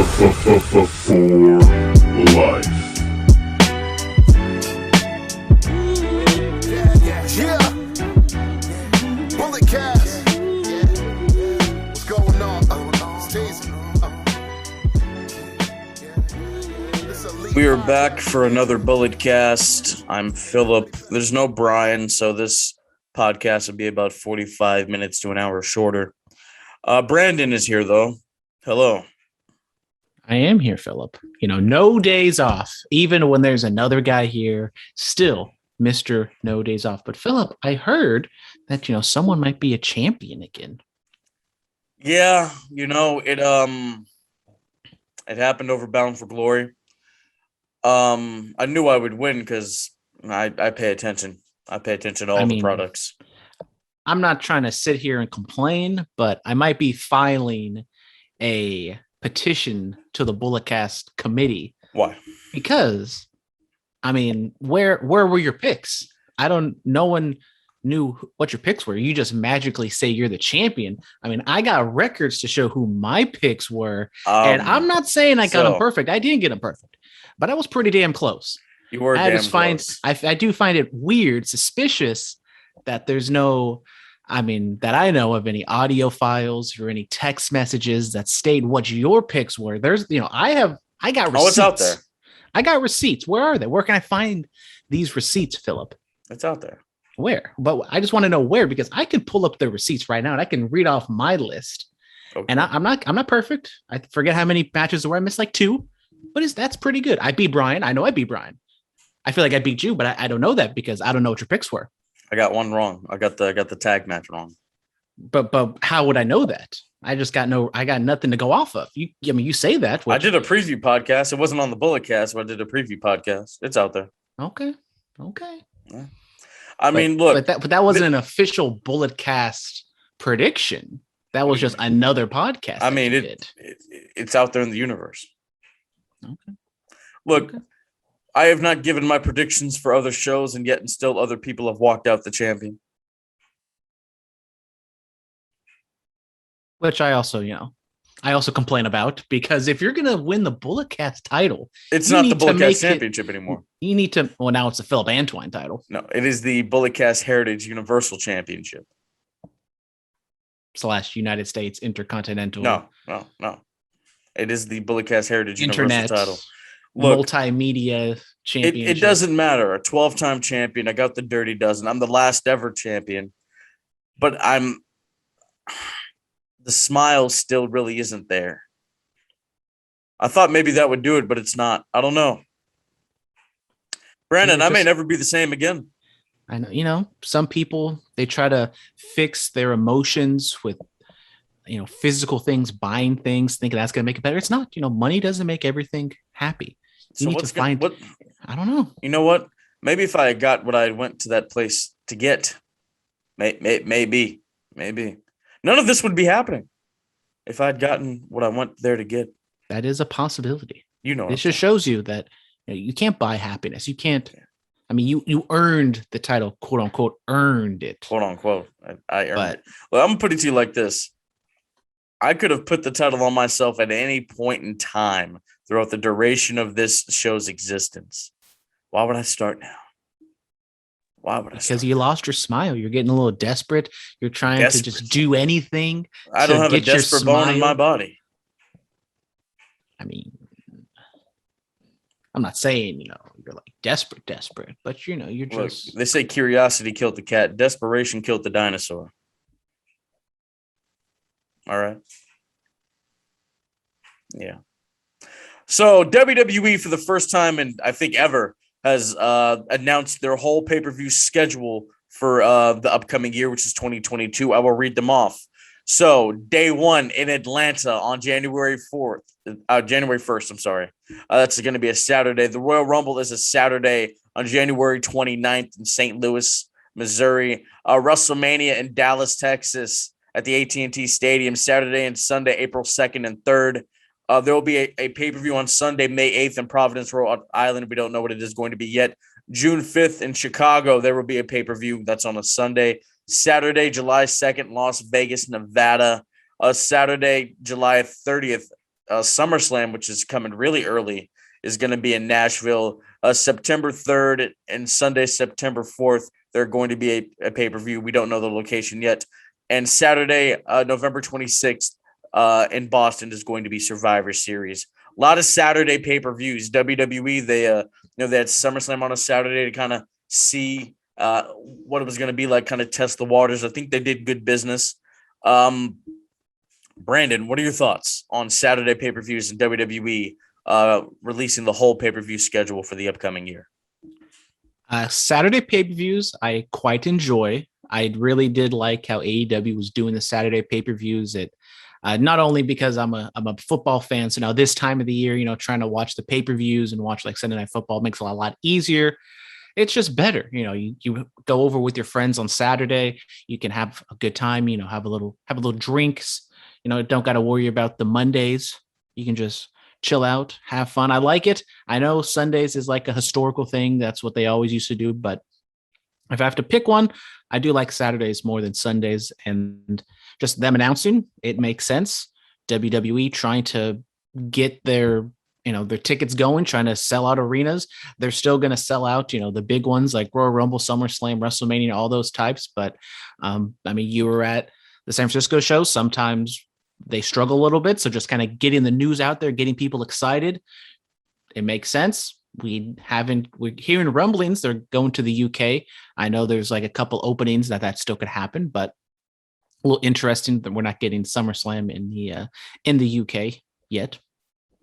For life. Yeah. Bullet cast. What's going on? Stacy. We are back for another Bullet Cast. I'm Phillip. There's no Brian, so this podcast will be about 45 minutes to an hour shorter. Brandon is here, though. Hello. I am here, Phillip. No days off. Even when there's another guy here, still Mr. No Days Off. But Phillip, I heard that, someone might be a champion again. Yeah, it happened over Bound for Glory. I knew I would win because I pay attention. I pay attention to all the products. I'm not trying to sit here and complain, but I might be filing a petition to the Bulletcast committee. Why? Because, where were your picks? No one knew what your picks were. You just magically say you're the champion. I got records to show who my picks were. And I'm not saying I got them perfect. I didn't get them perfect, but I was pretty damn close. You were close. I do find it weird, suspicious that there's no, that I know of any audio files or any text messages that state what your picks were. There's, I got receipts. Oh, it's out there. I got receipts. Where are they? Where can I find these receipts, Phillip? It's out there. Where? But I just want to know where, because I can pull up the receipts right now and I can read off my list. Okay. And I'm not perfect. I forget how many matches there were. I missed like 2, but that's pretty good. I beat Brian. I know I beat Brian. I feel like I beat you, but I don't know that because I don't know what your picks were. I got one wrong. I got the tag match wrong. But how would I know that? I got nothing to go off of. You say that. I did a preview podcast. It wasn't on the Bullet Cast, but I did a preview podcast. It's out there. Okay. Yeah. Look, but that wasn't an official Bullet Cast prediction. That was just another podcast. It's out there in the universe. Okay. Look. Okay. I have not given my predictions for other shows, and yet still other people have walked out the champion. Which I also complain about, because if you're going to win the Bullet Cast title, it's not the Bullet Cast Championship anymore. You need to, now it's the Phillip Antwine title. No, it is the Bullet Cast Heritage Universal Championship. / United States Intercontinental. No. It is the Bullet Cast Heritage Universal title. Look, multimedia championship. It doesn't matter. A 12-time champion. I got the Dirty Dozen. I'm the last ever champion. But the smile still really isn't there. I thought maybe that would do it, but it's not. I don't know. Brandon, I may never be the same again. I know, some people, they try to fix their emotions with, physical things, buying things, thinking that's going to make it better. It's not. Money doesn't make everything happy. I don't know. You know what? Maybe if I got what I went to that place to get, maybe none of this would be happening if I'd gotten what I went there to get. That is a possibility. This just shows you that you can't buy happiness. You can't. You earned the title, quote unquote, earned it. Quote unquote. I earned it. Well, I'm going to put it to you like this. I could have put the title on myself at any point in time throughout the duration of this show's existence. Why would I start now? Because you lost your smile. You're getting a little desperate. You're trying to just do anything. I don't have a desperate bone in my body. I'm not saying, you're like desperate, but you're just. Look, they say curiosity killed the cat. Desperation killed the dinosaur. All right. Yeah. So WWE, for the first time in I think ever, has announced their whole pay-per-view schedule for the upcoming year, which is 2022. I will read them off. So day 1 in Atlanta on January 1st. I'm sorry. That's going to be a Saturday. The Royal Rumble is a Saturday on January 29th in St. Louis, Missouri. WrestleMania in Dallas, Texas, at the AT&T Stadium, Saturday and Sunday, April 2nd and 3rd. There will be a pay-per-view on Sunday, May 8th in Providence, Rhode Island. We don't know what it is going to be yet. June 5th in Chicago, there will be a pay-per-view. That's on a Sunday. Saturday, July 2nd, Las Vegas, Nevada. Saturday, July 30th, SummerSlam, which is coming really early, is going to be in Nashville, September 3rd and Sunday, September 4th. They're going to be a pay-per-view. We don't know the location yet. And Saturday, November 26th, in Boston is going to be Survivor Series. A lot of Saturday pay-per-views. WWE, they had SummerSlam on a Saturday to kind of see what it was going to be like, kind of test the waters. I think they did good business. Brandon, what are your thoughts on Saturday pay-per-views and WWE releasing the whole pay-per-view schedule for the upcoming year? Saturday pay-per-views, I quite enjoy. I really did like how AEW was doing the Saturday pay-per-views. It not only because I'm a football fan, so now this time of the year, trying to watch the pay-per-views and watch like Sunday Night Football makes it a lot easier. It's just better. You go over with your friends on Saturday. You can have a good time. Have a little drinks. Don't got to worry about the Mondays. You can just chill out, have fun. I like it. I know Sundays is like a historical thing. That's what they always used to do. But if I have to pick one, I do like Saturdays more than Sundays. And just them announcing, it makes sense. WWE trying to get their tickets going, trying to sell out arenas. They're still going to sell out, the big ones like Royal Rumble, SummerSlam, WrestleMania, all those types. But you were at the San Francisco show. Sometimes they struggle a little bit. So just kind of getting the news out there, getting people excited. It makes sense. We're hearing rumblings. They're going to the UK. I know there's like a couple openings that still could happen, but a little interesting that we're not getting SummerSlam in the UK yet.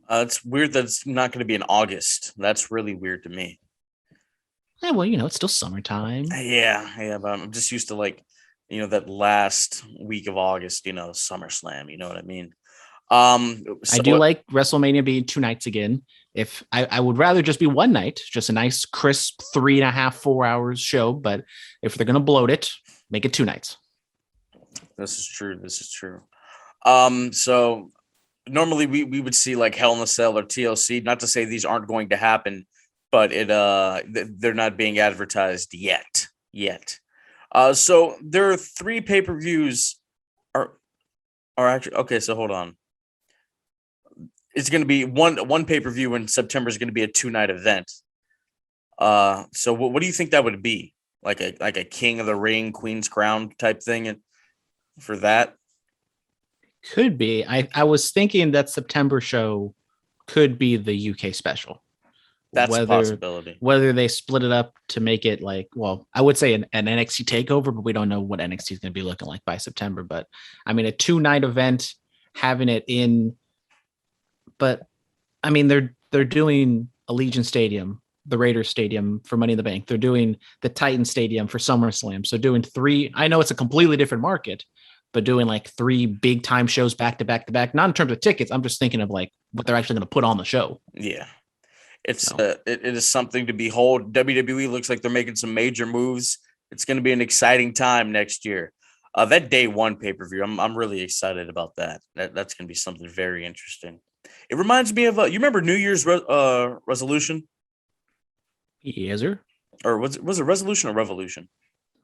It's weird that it's not going to be in August. That's really weird to me. Yeah, well, it's still summertime. Yeah, but I'm just used to that last week of August, SummerSlam, you know what I mean? I do like WrestleMania being 2 nights again. If I would rather just be one night, just a nice crisp 3.5, 4 hours show. But if they're going to bloat it, make it 2 nights. This is true. So normally we would see like Hell in a Cell or TLC, not to say these aren't going to happen, but they're not being advertised yet. So there are 3 pay-per-views are actually okay. So hold on. It's going to be one pay-per-view in September is going to be a 2-night event. So what do you think that would be? Like a King of the Ring, Queen's Crown type thing for that? Could be. I was thinking that September show could be the UK special. That's a possibility. Whether they split it up to make it I would say an NXT takeover, but we don't know what NXT is going to be looking like by September. But a 2-night event, having it in. But they're doing Allegiant Stadium, the Raiders Stadium for Money in the Bank. They're doing the Titan Stadium for SummerSlam. So doing 3. I know it's a completely different market, but doing 3 big time shows back to back to back. Not in terms of tickets. I'm just thinking of what they're actually going to put on the show. Yeah. It is something to behold. WWE looks like they're making some major moves. It's going to be an exciting time next year. That day 1 pay-per-view, I'm really excited about that. That's going to be something very interesting. It reminds me of you remember New Year's resolution? Yes, sir. Or was it resolution or revolution?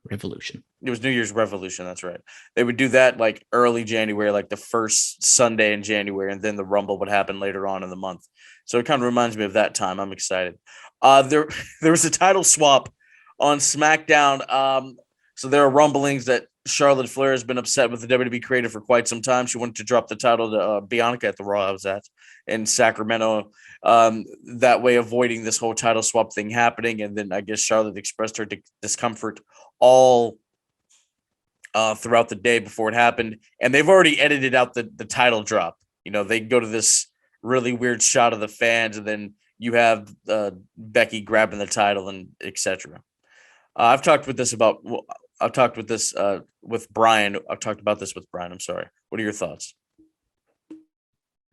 Revolution. It was New Year's Revolution. That's right. They would do that early January, the first Sunday in January, and then the Rumble would happen later on in the month. So it kind of reminds me of that time. I'm excited. There was a title swap on SmackDown. So there are rumblings that Charlotte Flair has been upset with the WWE creator for quite some time. She wanted to drop the title to Bianca at the Raw I was at in Sacramento. That way avoiding this whole title swap thing happening. And then I guess Charlotte expressed her discomfort all throughout the day before it happened. And they've already edited out the title drop. They go to this really weird shot of the fans, and then you have Becky grabbing the title and etc. I've talked about this with Brian. I've talked about this with Brian. I'm sorry. What are your thoughts?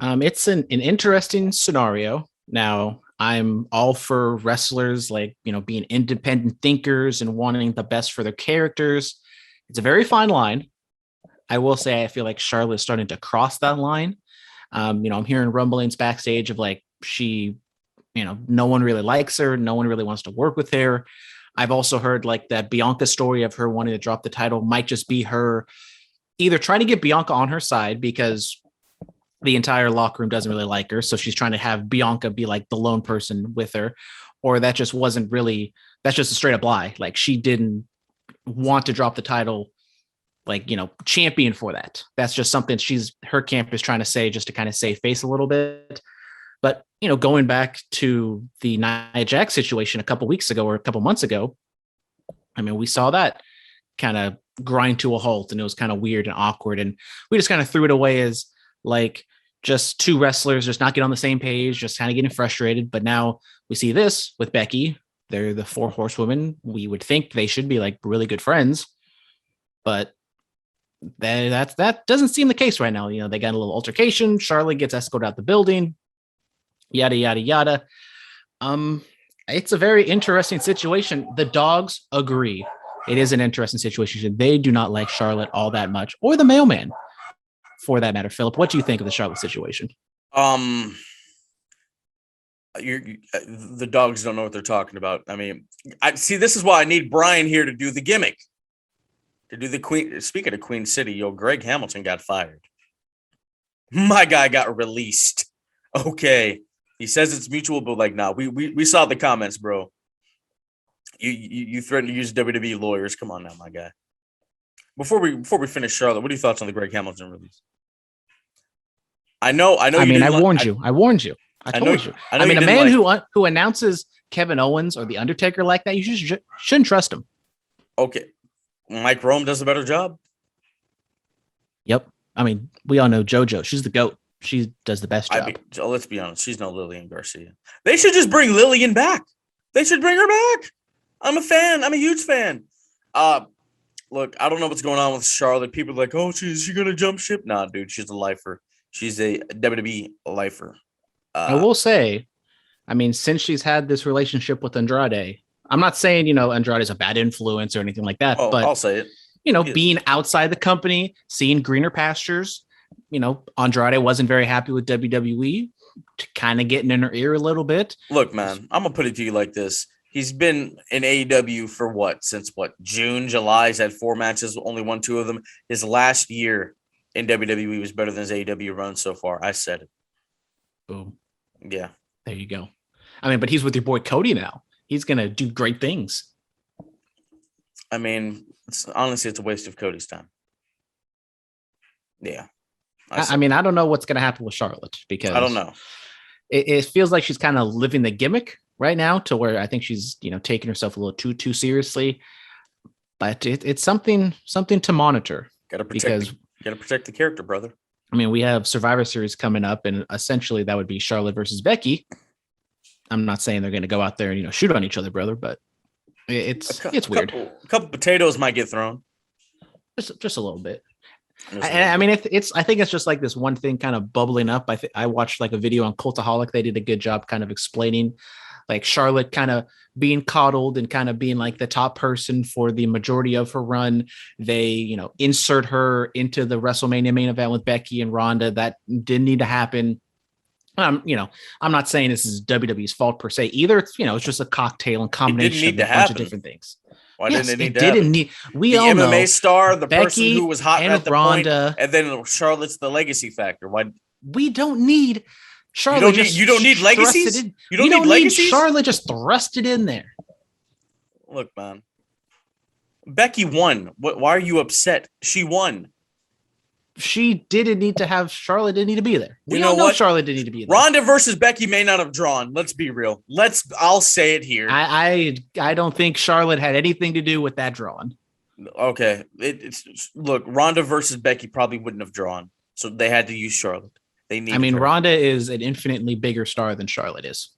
It's an interesting scenario. Now, I'm all for wrestlers being independent thinkers and wanting the best for their characters. It's a very fine line. I will say I feel like Charlotte's starting to cross that line. I'm hearing rumblings backstage of she, no one really likes her. No one really wants to work with her. I've also heard that Bianca story of her wanting to drop the title might just be her either trying to get Bianca on her side because the entire locker room doesn't really like her. So she's trying to have Bianca be like the lone person with her, or that just wasn't really, that's just a straight up lie. Like she didn't want to drop the title, like, champion for that. That's just something her camp is trying to say just to kind of save face a little bit. But, going back to the Nia Jax situation a couple weeks ago or a couple months ago, I mean, we saw that kind of grind to a halt, and it was kind of weird and awkward. And we just kind of threw it away as like just two wrestlers just not getting on the same page, just kind of getting frustrated. But now we see this with Becky. They're the 4 horsewomen. We would think they should be like really good friends, but that doesn't seem the case right now. They got a little altercation. Charlotte gets escorted out the building, yada, yada, yada. It's a very interesting situation. The dogs agree. It is an interesting situation. They do not like Charlotte all that much, or the mailman for that matter. Phillip, what do you think of the Charlotte situation? The dogs don't know what they're talking about. I mean, this is why I need Brian here to do the gimmick. To do the Queen. Speaking of Queen City, Greg Hamilton got fired. My guy got released. Okay. He says it's mutual, but like, nah, we saw the comments, bro. You threatened to use WWE lawyers. Come on now, my guy. Before we finish, Charlotte, what are your thoughts on the Greg Hamilton release? I know. I warned you. I warned you. I told you. I mean, a man who announces Kevin Owens or the Undertaker like that, you shouldn't trust him. Okay. Mike Rome does a better job. Yep. I mean, we all know JoJo. She's the GOAT. She does the best job. Let's be honest. She's no Lillian Garcia. They should just bring Lillian back. They should bring her back. I'm a fan. I'm a huge fan. Look, I don't know what's going on with Charlotte. People are like, oh, is she going to jump ship? Nah, dude. She's a lifer. She's a WWE lifer. I will say, I mean, since she's had this relationship with Andrade, I'm not saying, Andrade is a bad influence or anything like that, but I'll say it. Being outside the company, seeing greener pastures, Andrade wasn't very happy with WWE, kind of getting in her ear a little bit. Look, man, I'm going to put it to you like this. He's been in AEW for since June, July. He's had 4 matches, only won 2 of them. His last year in WWE was better than his AEW run so far. I said it. Boom. Yeah. There you go. I mean, but he's with your boy Cody now. He's going to do great things. I mean, honestly, it's a waste of Cody's time. Yeah. I mean, I don't know what's going to happen with Charlotte because I don't know. It feels like she's kind of living the gimmick right now to where I think she's, taking herself a little too seriously, but it's something to monitor. Got to protect the character, brother. I mean, we have Survivor Series coming up, and essentially that would be Charlotte versus Becky. I'm not saying they're going to go out there and, shoot on each other, brother, but it's weird. A couple potatoes might get thrown. Just a little bit. I mean, I think it's just like this one thing kind of bubbling up. I watched like a video on Cultaholic. They did a good job kind of explaining like Charlotte kind of being coddled and kind of being like the top person for the majority of her run. They, insert her into the WrestleMania main event with Becky and Ronda. That didn't need to happen. I'm not saying this is WWE's fault per se either. It's, it's just a cocktail and combination of a bunch of different things. Why didn't it need to happen? We the all MMA know star, the Becky person who was hot and at the Ronda, point, and then Charlotte's the legacy factor. Why? We don't need Charlotte. You don't need legacies. You don't need Charlotte just thrust it in there. Look, man. Becky won. Why are you upset? She won. She didn't need to have Charlotte didn't need to be there. We all know Charlotte didn't need to be there. Ronda versus Becky may not have drawn. Let's be real. I'll say it here. I don't think Charlotte had anything to do with that drawing. Okay. Look, Ronda versus Becky probably wouldn't have drawn. So they had to use Charlotte. Ronda is an infinitely bigger star than Charlotte is.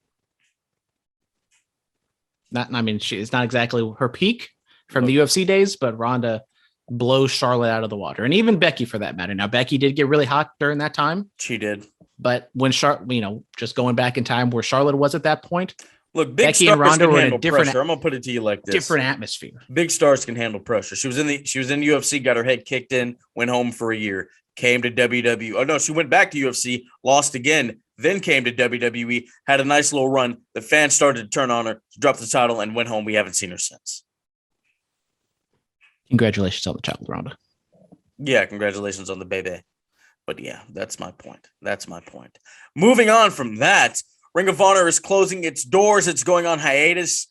It's not exactly her peak from the UFC days, but Ronda blows Charlotte out of the water, and even Becky for that matter. Now, Becky did get really hot during that time. She did, but when just going back in time where Charlotte was at that point. Look, Becky and Ronda were in a different. Pressure. I'm gonna put it to you like this: different atmosphere. Big stars can handle pressure. She was in UFC, got her head kicked in, went home for a year, came to WWE. Oh no, she went back to UFC, lost again, then came to WWE, had a nice little run. The fans started to turn on her, dropped the title, and went home. We haven't seen her since. Congratulations on the child, Ronda. Yeah, congratulations on the baby. But yeah, that's my point. Moving on from that, Ring of Honor is closing its doors. It's going on hiatus.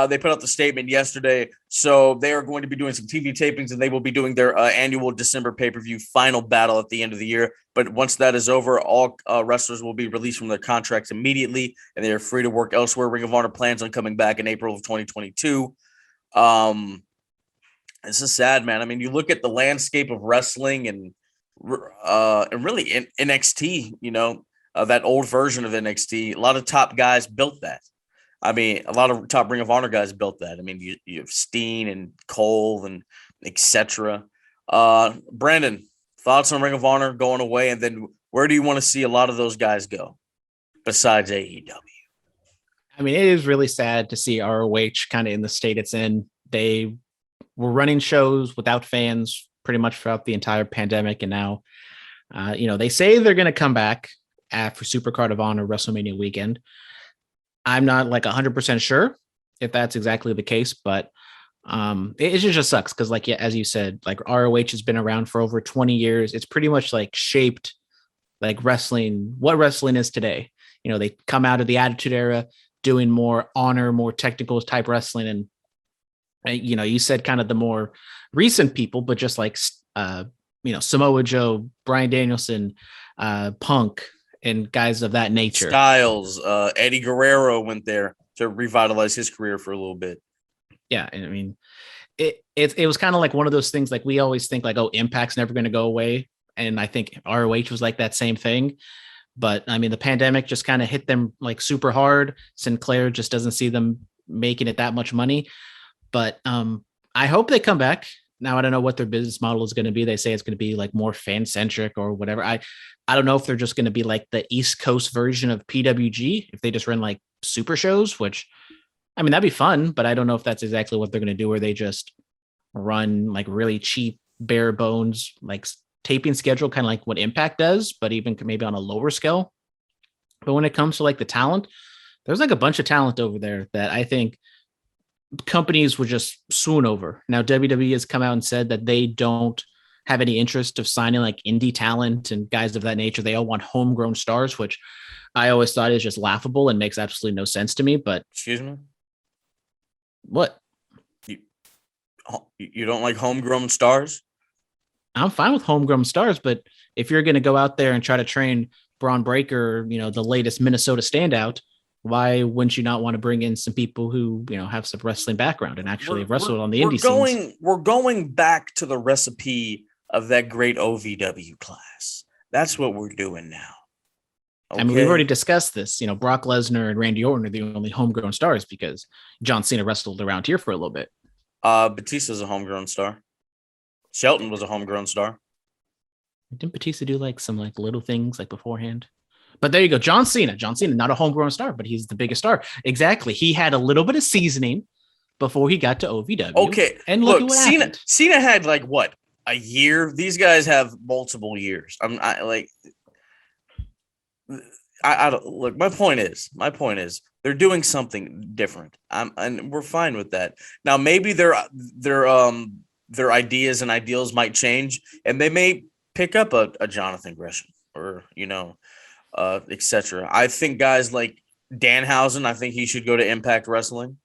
They put out the statement yesterday. So they are going to be doing some TV tapings, and they will be doing their annual December pay-per-view final battle at the end of the year. But once that is over, all wrestlers will be released from their contracts immediately, and they are free to work elsewhere. Ring of Honor plans on coming back in April of 2022. This is sad, man. I mean, you look at the landscape of wrestling and really in NXT, that old version of NXT, a lot of top guys built that. I mean, a lot of top Ring of Honor guys built that. I mean, you have Steen and Cole and etc. Brandon, thoughts on Ring of Honor going away, and then where do you want to see a lot of those guys go besides AEW? I mean, it is really sad to see ROH kind of in the state it's in. They were running shows without fans pretty much throughout the entire pandemic. And now, they say they're going to come back after Supercard of Honor WrestleMania weekend. I'm not like 100% sure if that's exactly the case, but it just sucks. Cause like, yeah, as you said, like ROH has been around for over 20 years. It's pretty much like shaped like wrestling, what wrestling is today. They come out of the Attitude Era doing more honor, more technical type wrestling. And, you said kind of the more recent people, but just like, Samoa Joe, Bryan Danielson, Punk, and guys of that nature. Styles, Eddie Guerrero went there to revitalize his career for a little bit. Yeah, and I mean, it was kind of like one of those things. Like we always think, like, oh, Impact's never going to go away, and I think ROH was like that same thing. But I mean, the pandemic just kind of hit them like super hard. Sinclair just doesn't see them making it that much money. But I hope they come back. Now, I don't know what their business model is going to be. They say it's going to be like more fan centric or whatever. I don't know if they're just going to be like the East Coast version of PWG, if they just run like super shows, which, I mean, that'd be fun, but I don't know if that's exactly what they're going to do, where they just run like really cheap, bare bones, like taping schedule, kind of like what Impact does, but even maybe on a lower scale. But when it comes to like the talent, there's like a bunch of talent over there that I think companies would just swoon over. Now, WWE has come out and said that they don't have any interest of signing like indie talent and guys of that nature. They all want homegrown stars, which I always thought is just laughable and makes absolutely no sense to me. But excuse me, what? You don't like homegrown stars? I'm fine with homegrown stars, but if you're going to go out there and try to train Braun Breaker, the latest Minnesota standout, why wouldn't you not want to bring in some people who, have some wrestling background and actually have wrestled on the indie scenes? We're going back to the recipe of that great OVW class. That's what we're doing now. Okay? I mean, we've already discussed this. Brock Lesnar and Randy Orton are the only homegrown stars because John Cena wrestled around here for a little bit. Batista's a homegrown star. Shelton was a homegrown star. Didn't Batista do like some like little things like beforehand? But there you go. John Cena, not a homegrown star, but he's the biggest star. Exactly. He had a little bit of seasoning before he got to OVW. Okay. And look what happened. Cena had like what? A year? These guys have multiple years. I don't look. My point is they're doing something different. And we're fine with that. Now, maybe their ideas and ideals might change, and they may pick up a Jonathan Gresham or, etc. I think guys like Danhausen, I think he should go to Impact Wrestling.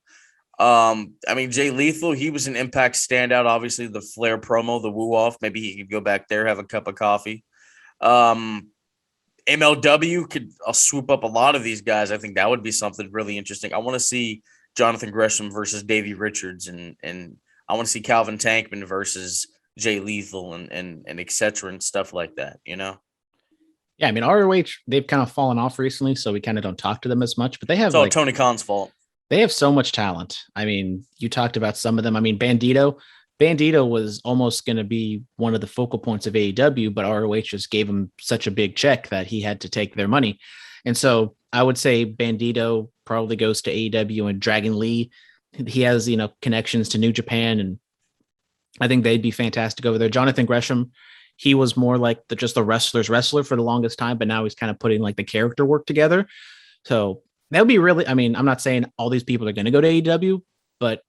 I mean, Jay Lethal, he was an Impact standout. Obviously, the Flair promo, the woo off. Maybe he could go back there, have a cup of coffee. MLW could swoop up a lot of these guys. I think that would be something really interesting. I want to see Jonathan Gresham versus Davey Richards, and I want to see Calvin Tankman versus Jay Lethal and etc. and stuff like that. Yeah, I mean, ROH, they've kind of fallen off recently, so we kind of don't talk to them as much, but they have it's Tony Khan's fault. They have so much talent. I mean, you talked about some of them. I mean, Bandito was almost going to be one of the focal points of AEW, but ROH just gave him such a big check that he had to take their money. And so I would say Bandito probably goes to AEW, and Dragon Lee, he has, connections to New Japan, and I think they'd be fantastic over there. Jonathan Gresham, he was more like just the wrestler's wrestler for the longest time, but now he's kind of putting like the character work together. So that would be really, I mean, I'm not saying all these people are going to go to AEW, but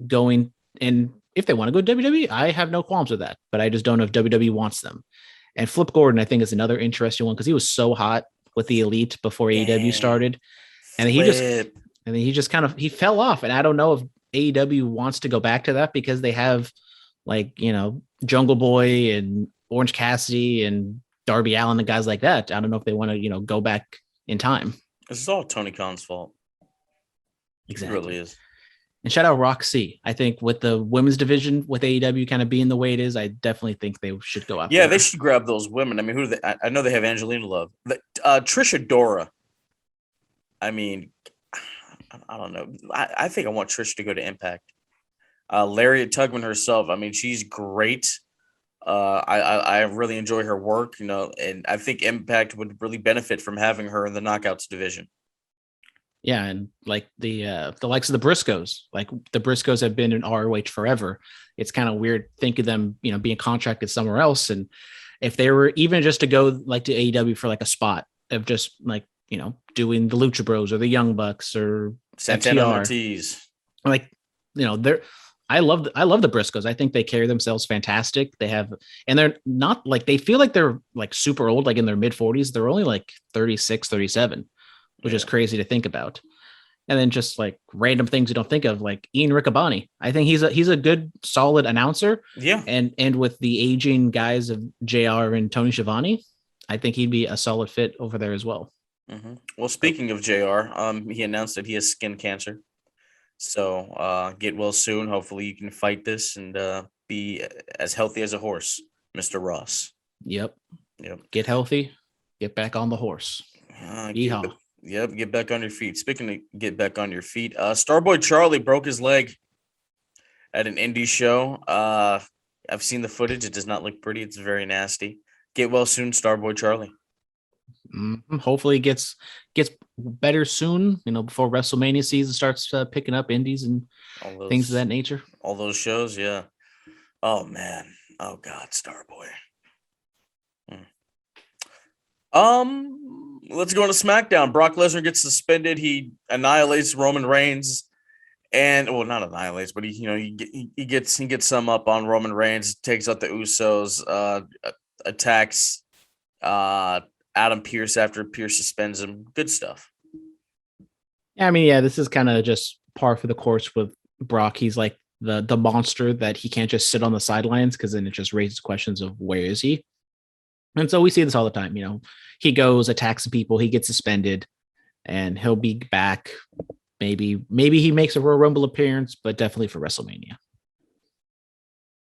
going, and if they want to go to WWE, I have no qualms with that, but I just don't know if WWE wants them. And Flip Gordon, I think, is another interesting one because he was so hot with the Elite before AEW started, and then he just kind of he fell off. And I don't know if AEW wants to go back to that because they have Jungle Boy and Orange Cassidy and Darby Allin and guys like that. I don't know if they want to go back in time. This is all Tony Khan's fault. Exactly. It really is. And shout out Roxy. I think with the women's division, with AEW kind of being the way it is, I definitely think they should go after. Yeah, they should grab those women. I mean, who do they? I know they have Angelina Love, Trisha Dora. I mean, I don't know. I think I want Trish to go to Impact. Lariat Tugman herself. I mean, she's great. I really enjoy her work, and I think Impact would really benefit from having her in the Knockouts division. Yeah, and like the likes of the Briscoes, like the Briscoes have been in ROH forever. It's kind of weird thinking them, being contracted somewhere else. And if they were even just to go like to AEW for like a spot of just like, doing the Lucha Bros or the Young Bucks or Santana FTR, Ortiz, like, they're. I love the Briscoes. I think they carry themselves fantastic. They have, and they're not like, they feel like they're like super old, like in their mid 40s. They're only like 36, 37, which is crazy to think about. And then just like random things you don't think of, like Ian Riccaboni. I think he's a good, solid announcer. Yeah. And with the aging guys of JR and Tony Schiavone, I think he'd be a solid fit over there as well. Mm-hmm. Well, speaking of JR, he announced that he has skin cancer. So get well soon. Hopefully you can fight this and be as healthy as a horse, Mr. Ross. Yep. Get healthy. Get back on the horse. Get back on your feet. Speaking of get back on your feet, Starboy Charlie broke his leg at an indie show. I've seen the footage. It does not look pretty. It's very nasty. Get well soon, Starboy Charlie. Hopefully it gets better soon, before WrestleMania season starts picking up indies and things of that nature. All those shows, yeah. Oh man. Oh God, Starboy. Let's go to SmackDown. Brock Lesnar gets suspended. He annihilates Roman Reigns, and not annihilates, but he gets some up on Roman Reigns. Takes out the Usos. Attacks Adam Pearce after Pearce suspends him. Good stuff. I mean, this is kind of just par for the course with Brock. He's like the monster that he can't just sit on the sidelines because then it just raises questions of where is he? And so we see this all the time. He goes, attacks the people, he gets suspended, and he'll be back. Maybe he makes a Royal Rumble appearance, but definitely for WrestleMania.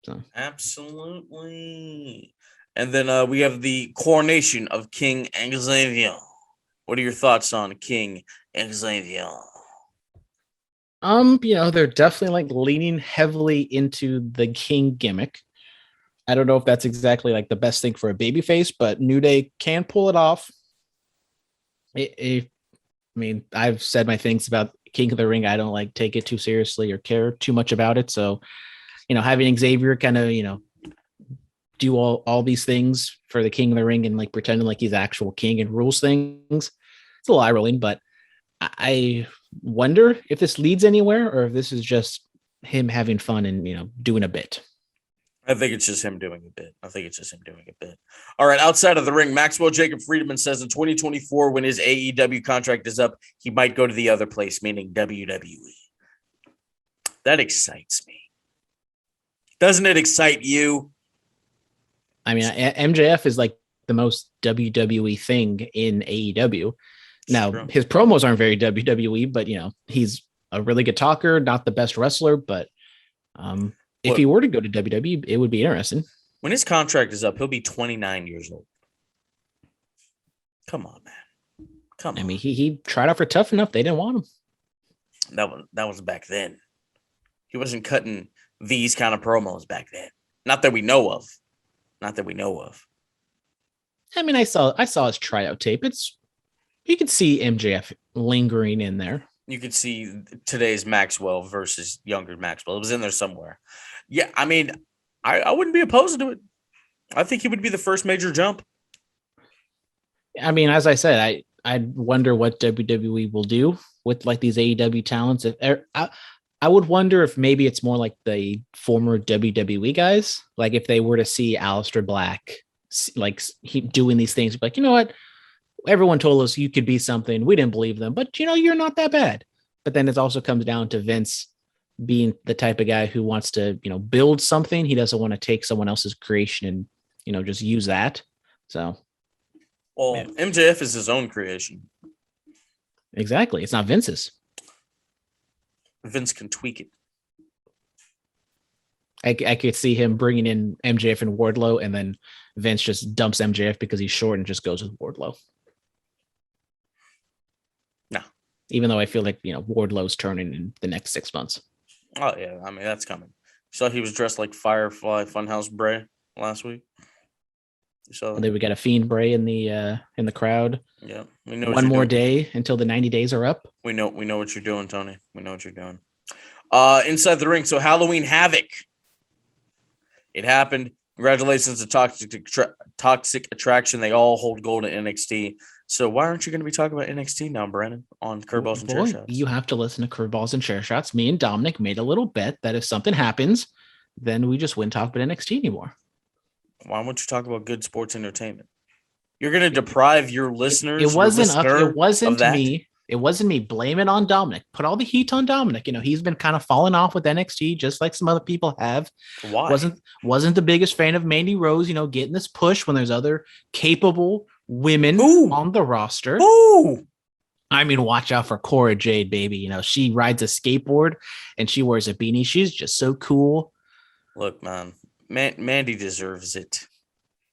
So absolutely. And then we have the coronation of King Angazania. What are your thoughts on King Angazania? They're definitely like leaning heavily into the King gimmick. I don't know if that's exactly like the best thing for a babyface, but New Day can pull it off. I mean, I've said my things about King of the Ring. I don't like take it too seriously or care too much about it. So, having Xavier kind of, do all these things for the King of the Ring and like pretending like he's actual king and rules things. It's a little eye rolling, but I wonder if this leads anywhere or if this is just him having fun and, doing a bit. I think it's just him doing a bit. All right. Outside of the ring, Maxwell Jacob Friedman says in 2024, when his AEW contract is up, he might go to the other place, meaning WWE. That excites me. Doesn't it excite you? I mean, MJF is like the most WWE thing in AEW. Now, his promos aren't very WWE, but, he's a really good talker, not the best wrestler. But if he were to go to WWE, it would be interesting. When his contract is up, he'll be 29 years old. Come on, man. Come on. I mean, he tried out for Tough Enough. They didn't want him. That was back then. He wasn't cutting these kind of promos back then. Not that we know of. I mean, I saw his tryout tape. You could see MJF lingering in there. You could see today's Maxwell versus younger Maxwell. It was in there somewhere. Yeah, I mean, I wouldn't be opposed to it. I think he would be the first major jump. I mean, as I said, I wonder what WWE will do with like these AEW talents. I would wonder if maybe it's more like the former WWE guys. Like if they were to see Aleister Black, he doing these things. Like, you know what? Everyone told us you could be something. We didn't believe them, but you're not that bad. But then it also comes down to Vince being the type of guy who wants to, build something. He doesn't want to take someone else's creation and, just use that. So, well, MJF is his own creation. Exactly. It's not Vince's. Vince can tweak it. I could see him bringing in MJF and Wardlow, and then Vince just dumps MJF because he's short and just goes with Wardlow. No. Even though I feel like, Wardlow's turning in the next 6 months. Oh, yeah. I mean, that's coming. So he was dressed like Firefly Funhouse Bray last week. So then we got a Fiend Bray in the crowd. Yeah. We know one more day until the 90 days are up. We know what you're doing, Tony. We know what you're doing. Inside the ring. So Halloween Havoc. It happened. Congratulations to Toxic Attraction. They all hold gold at NXT. So why aren't you going to be talking about NXT now, Brandon, on Curveballs and Chair Shots? You have to listen to Curveballs and Chair Shots. Me and Dominic made a little bet that if something happens, then we just wouldn't talk about NXT anymore. Why won't you talk about good sports entertainment? You're going to deprive your listeners. It wasn't me. It wasn't me. Blame it on Dominic. Put all the heat on Dominic. He's been kind of falling off with NXT, just like some other people have. Why? Wasn't the biggest fan of Mandy Rose, getting this push when there's other capable women on the roster. Ooh. I mean, watch out for Cora Jade, baby. She rides a skateboard and she wears a beanie. She's just so cool. Look, man, Mandy deserves it.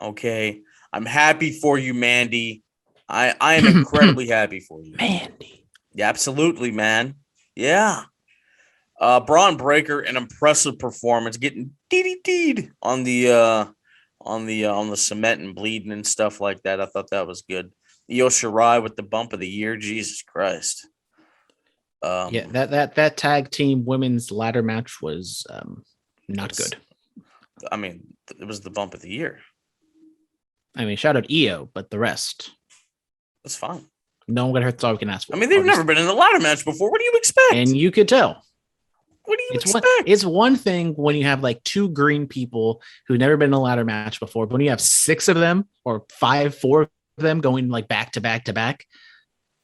Okay. I'm happy for you, Mandy. I am incredibly happy for you. Mandy. Yeah, absolutely, man. Yeah. Braun Breaker, an impressive performance, getting DDT'd on the cement and bleeding and stuff like that. I thought that was good. Io Shirai with the bump of the year. Jesus Christ. That tag team women's ladder match was not good. I mean, it was the bump of the year. I mean, shout out Io, but the rest. That's fine. No one got hurt. That's all we can ask for. I mean, they've never been in a ladder match before. What do you expect? And you could tell. What do you expect? It's one thing when you have like two green people who've never been in a ladder match before, but when you have 6 of them or 4 of them going like back to back to back,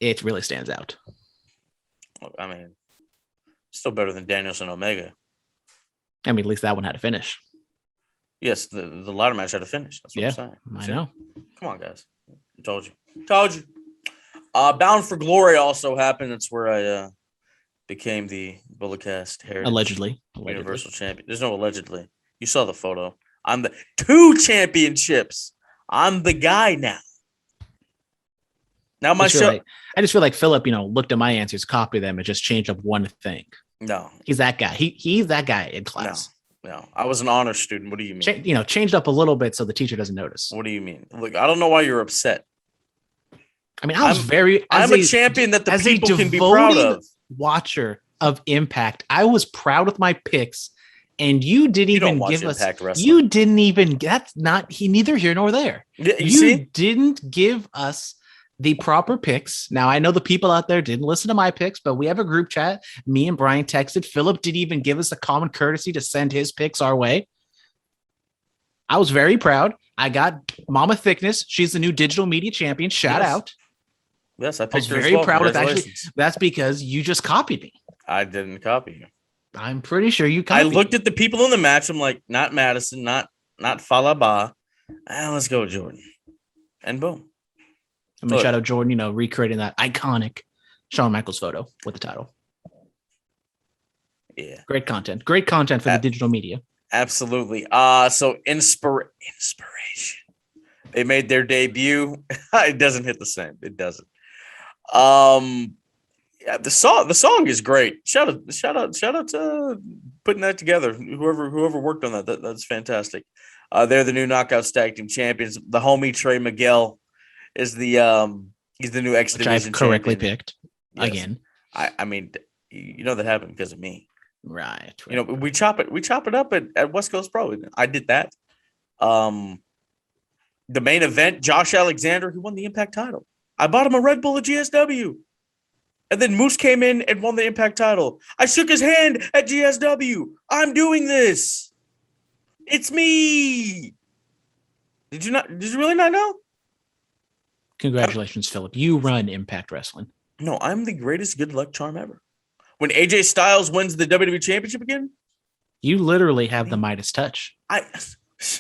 it really stands out. I mean, still better than Danielson Omega. I mean, at least that one had a finish. Yes, the ladder match had a finish. That's what I'm saying. I know. Come on, guys. I told you. Bound for Glory also happened. That's where I became the Bulletcast Heritage Allegedly. Universal Champion. There's no allegedly. You saw the photo. I'm the 2 championships. I'm the guy now. Now my show. I just feel like Phillip, looked at my answers, copied them, and just changed up one thing. No, he's that guy. He's that guy in class. No, I was an honor student. What do you mean? Changed up a little bit so the teacher doesn't notice. What do you mean? Look, I don't know why you're upset. I mean, I'm a champion that the people can be proud of. Watcher of Impact, I was proud with my picks, and you didn't even give us. Wrestling. You didn't even. That's not. Neither here nor there. You didn't give us the proper picks. Now, I know the people out there didn't listen to my picks, but we have a group chat. Me and Brian texted. Phillip didn't even give us a common courtesy to send his picks our way. I was very proud. I got Mama Thickness. She's the new digital media champion. Shout out. Yes, I was very proud of that. That's because you just copied me. I didn't copy you. I'm pretty sure you copied me. I looked at the people in the match. I'm like, not Madison, not Falaba. Let's go, Jordan. And boom. I'm going to shout out Jordan, recreating that iconic Shawn Michaels photo with the title. Yeah. Great content. Great content for the digital media. Absolutely. So inspiration. They made their debut. It doesn't hit the same. It doesn't. Yeah, the song is great. Shout out to putting that together. Whoever worked on that's fantastic. They're the new Knockouts Tag Team champions. The homie Trey Miguel is he's the new X Division correctly champion. Picked again. I mean, that happened because of me. Right. We chop it up at West Coast Pro. I did that. The main event, Josh Alexander, he won the Impact title. I bought him a Red Bull at GSW. And then Moose came in and won the Impact title. I shook his hand at GSW. I'm doing this. It's me. Did you not? Did you really not know? Congratulations, Phillip. You run Impact Wrestling. No, I'm the greatest good luck charm ever. When AJ Styles wins the WWE Championship again, you literally have the Midas touch.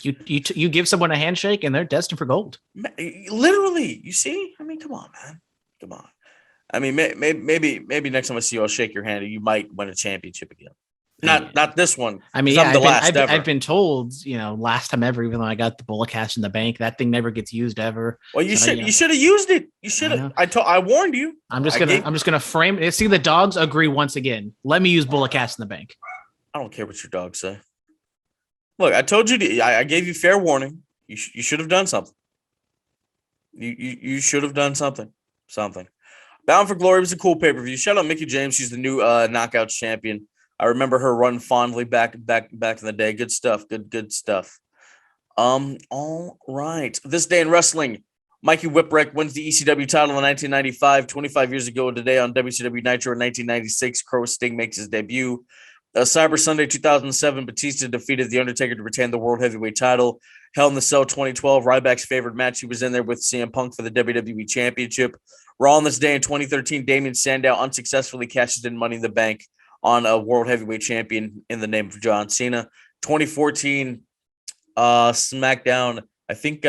You give someone a handshake and they're destined for gold. Literally, you see? I mean, come on, man. Come on. I mean, maybe next time I see you, I'll shake your hand and you might win a championship again. Not this one. I mean, yeah, I've been told, last time ever, even though I got the bullet cash in the bank, that thing never gets used ever. Well, you should have used it. You should have. I warned you. I'm just gonna frame it. See, the dogs agree once again. Let me use bullet cash in the bank. I don't care what your dogs say. Look, I told you. I gave you fair warning. You should have done something. You should have done something. Bound for Glory was a cool pay-per-view. Shout out Mickie James. She's the new Knockouts champion. I remember her run fondly back in the day. Good stuff. Good stuff. All right. This day in wrestling, Mikey Whipwreck wins the ECW title in 1995. 25 years ago today on WCW Nitro in 1996, Crow Sting makes his debut. Cyber Sunday 2007, Batista defeated The Undertaker to retain the World Heavyweight title. Hell in the Cell 2012, Ryback's favorite match. He was in there with CM Punk for the WWE Championship. Raw on this day in 2013, Damien Sandow unsuccessfully cashes in Money in the Bank on a World Heavyweight Champion in the name of John Cena. 2014, SmackDown. I think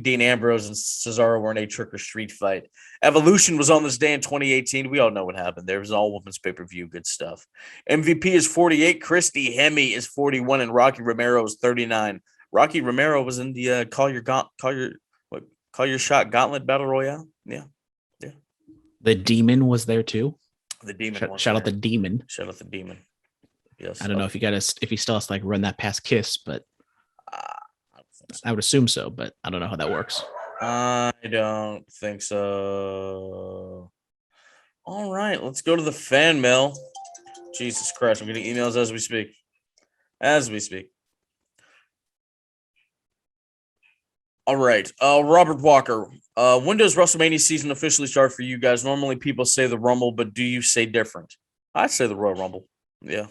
Dean Ambrose and Cesaro were in a trick or street fight. Evolution was on this day in 2018. We all know what happened. There was an all-women's pay-per-view. Good stuff. MVP is 48. Christy Hemme is 41, and Rocky Romero is 39. Rocky Romero was in the Call Your Shot Gauntlet Battle Royale. Yeah. The Demon was there too. The Demon. Shout out the Demon. Shout out the Demon. Yes. I don't know if he still has to run that past Kiss, but I would assume so. But I don't know how that works. I don't think so. All right, let's go to the fan mail. Jesus Christ, I'm getting emails as we speak. All right, Robert Walker. When does WrestleMania season officially start for you guys? Normally people say the Rumble, but do you say different? I say the Royal Rumble. Yeah.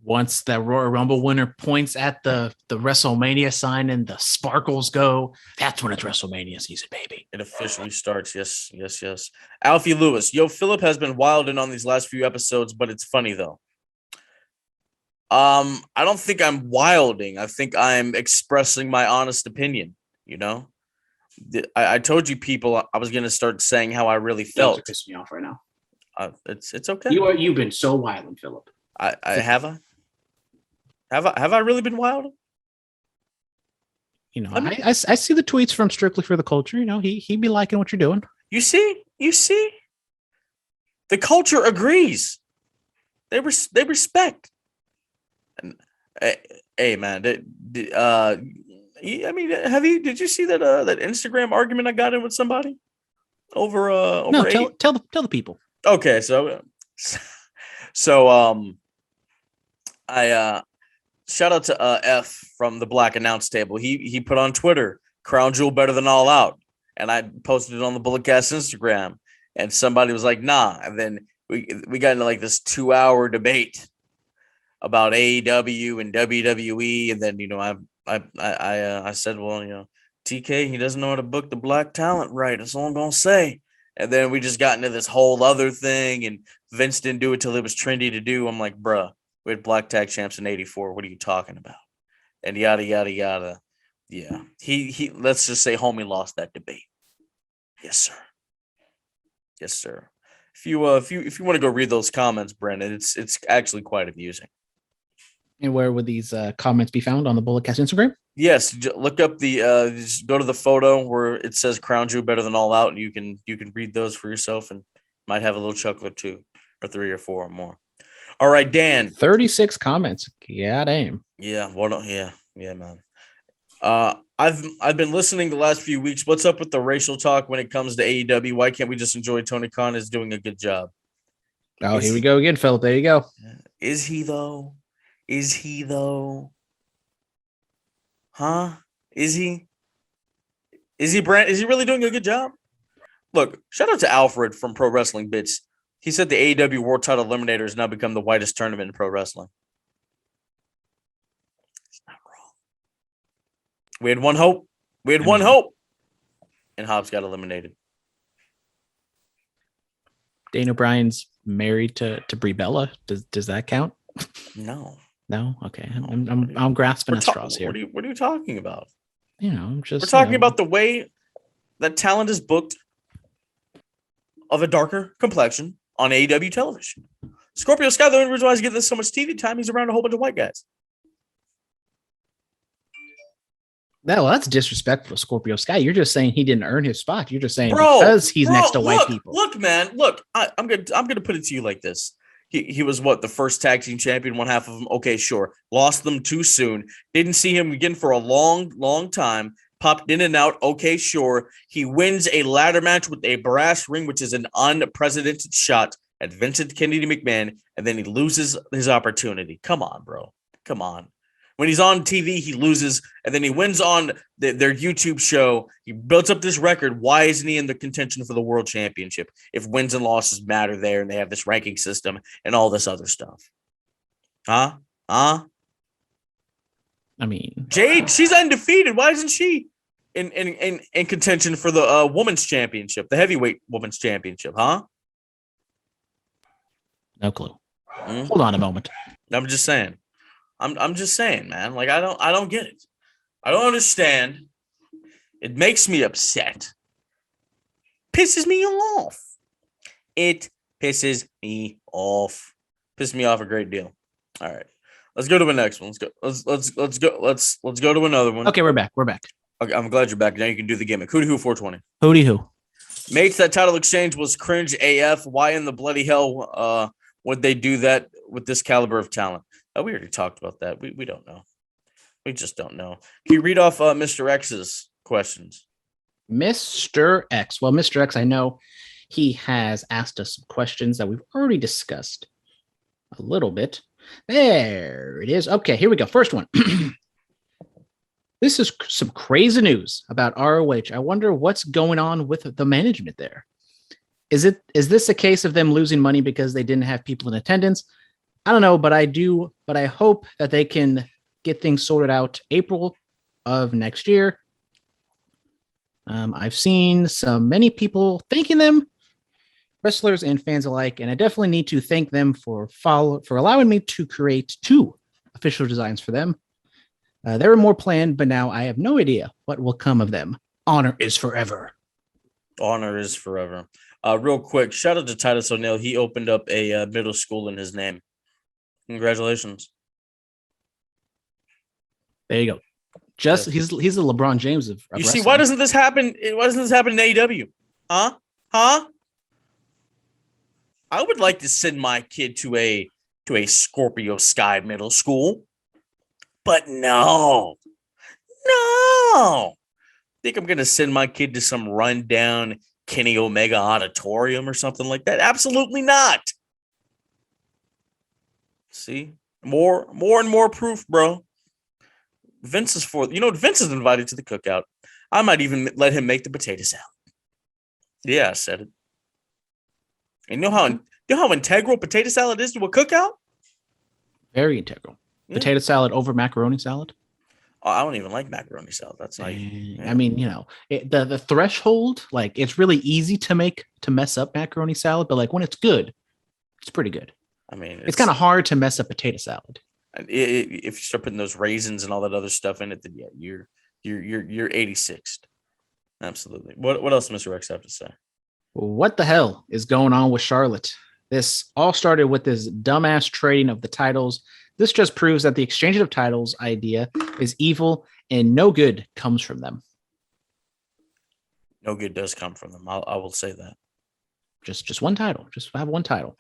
Once that Royal Rumble winner points at the WrestleMania sign and the sparkles go, that's when it's WrestleMania season, baby. It officially starts. Yes. Alfie Lewis. Yo, Phillip has been wilding on these last few episodes, but it's funny though. I don't think I'm wilding. I think I'm expressing my honest opinion. I told you people I was going to start saying how I really felt. You're pissing me off right now. It's okay. You've been so wilding, Phillip. Have I really been wild? I see the tweets from Strictly for the Culture. He be liking what you're doing. You see, the culture agrees. They respect. And hey, man, did you see that that Instagram argument I got in with somebody over no, tell the people. Okay, so I shout out to F from the Black Announce Table. He put on Twitter, Crown Jewel better than All Out, and I posted it on the Bulletcast Instagram, and somebody was like, nah, and then we got into this 2-hour debate about AEW and WWE, and then I said, well, TK, he doesn't know how to book the black talent right. That's all I'm gonna say. And then we just got into this whole other thing, and Vince didn't do it till it was trendy to do. I'm like, bruh, we had black tag champs in '84. What are you talking about? And yada yada yada. Yeah, he. Let's just say, homie lost that debate. Yes, sir. If you want to go read those comments, Brandon, it's actually quite amusing. And where would these comments be found on the Bulletcast Instagram? Yes, look up just go to the photo where it says Crown Jewel better than All Out, and you can read those for yourself and might have a little chuckle or two or 3 or 4 or more. All right, Dan. 36 comments. God damn. Yeah, yeah, man. I've been listening the last few weeks. What's up with the racial talk when it comes to AEW? Why can't we just enjoy Tony Khan is doing a good job? Oh, here we go again, Phillip. There you go. Is he though? Huh? Is he? Brand? Is he really doing a good job? Look, shout out to Alfred from Pro Wrestling Bits. He said the AEW World Title Eliminator has now become the whitest tournament in pro wrestling. It's not We had one hope. And Hobbs got eliminated. Dana Bryan's married to Brie Bella. Does that count? No. Okay. I'm grasping at straws here. What are you talking about? I'm just. We're talking about the way that talent is booked of a darker complexion on AEW television. Scorpio Sky, the only reason why he's getting this so much TV time, he's around a whole bunch of white guys. That's disrespectful to Scorpio Sky. You're just saying he didn't earn his spot. You're just saying because he's next to white people. Look, man. Look, I'm gonna put it to you like this. He was the first tag team champion, one half of them. Okay, sure. Lost them too soon. Didn't see him again for a long time. Popped in and out. Okay, sure. He wins a ladder match with a brass ring, which is an unprecedented shot at Vincent Kennedy McMahon, and then he loses his opportunity. Come on, bro. Come on. When he's on TV, he loses, and then he wins on their YouTube show. He builds up this record. Why isn't he in the contention for the world championship if wins and losses matter there and they have this ranking system and all this other stuff? Huh? I mean, Jade, she's undefeated. Why isn't she in contention for the women's championship, the heavyweight women's championship? Huh? No clue. Hold on a moment. I'm just saying. I'm just saying, man. Like I don't get it. I don't understand. It makes me upset. Pisses me off. It pisses me off. Pisses me off a great deal. All right. Let's go to the next one. Let's go to another one. Okay, we're back. Okay, I'm glad you're back. Now you can do the gimmick. Who 420? Who? Mates, that title exchange was cringe AF. Why in the bloody hell would they do that with this caliber of talent? We already talked about that. We don't know. We just don't know. Can you read off Mr. X's questions? Mr. X. Well, Mr. X, I know he has asked us some questions that we've already discussed a little bit. There it is. Okay, here we go. First one. This is some crazy news about ROH. I wonder what's going on with the management there. Is this a case of them losing money because they didn't have people in attendance? I don't know, but I hope that they can get things sorted out April of next year. I've seen many people thanking them, wrestlers and fans alike, and I definitely need to thank them for allowing me to create 2 official designs for them. There were more planned, but now I have no idea what will come of them. Honor is forever. Honor is forever. Real quick, shout out to Titus O'Neil. He opened up a middle school in his name. Congratulations. There you go. He's the LeBron James of you wrestling. See, why doesn't this happen? Why doesn't this happen in AEW? Huh? I would like to send my kid to a Scorpio Sky middle school, but no. Think I'm gonna send my kid to some rundown Kenny Omega auditorium or something like that? Absolutely not. See, more and more proof, bro. Vince is Vince is invited to the cookout. I might even let him make the potato salad. Yeah, I said it. And you know how integral potato salad is to a cookout? Very integral. Yeah. Potato salad over macaroni salad. Oh, I don't even like macaroni salad. That's like, I mean, the threshold, like it's really easy to mess up macaroni salad, but like when it's good, it's pretty good. I mean, it's kind of hard to mess up potato salad. If you start putting those raisins and all that other stuff in it, then yeah, you're 86th. Absolutely. What else does Mr. Rex have to say? What the hell is going on with Charlotte? This all started with this dumbass trading of the titles. This just proves that the exchange of titles idea is evil and no good comes from them. No good does come from them. I will say that. Just one title. Just have one title.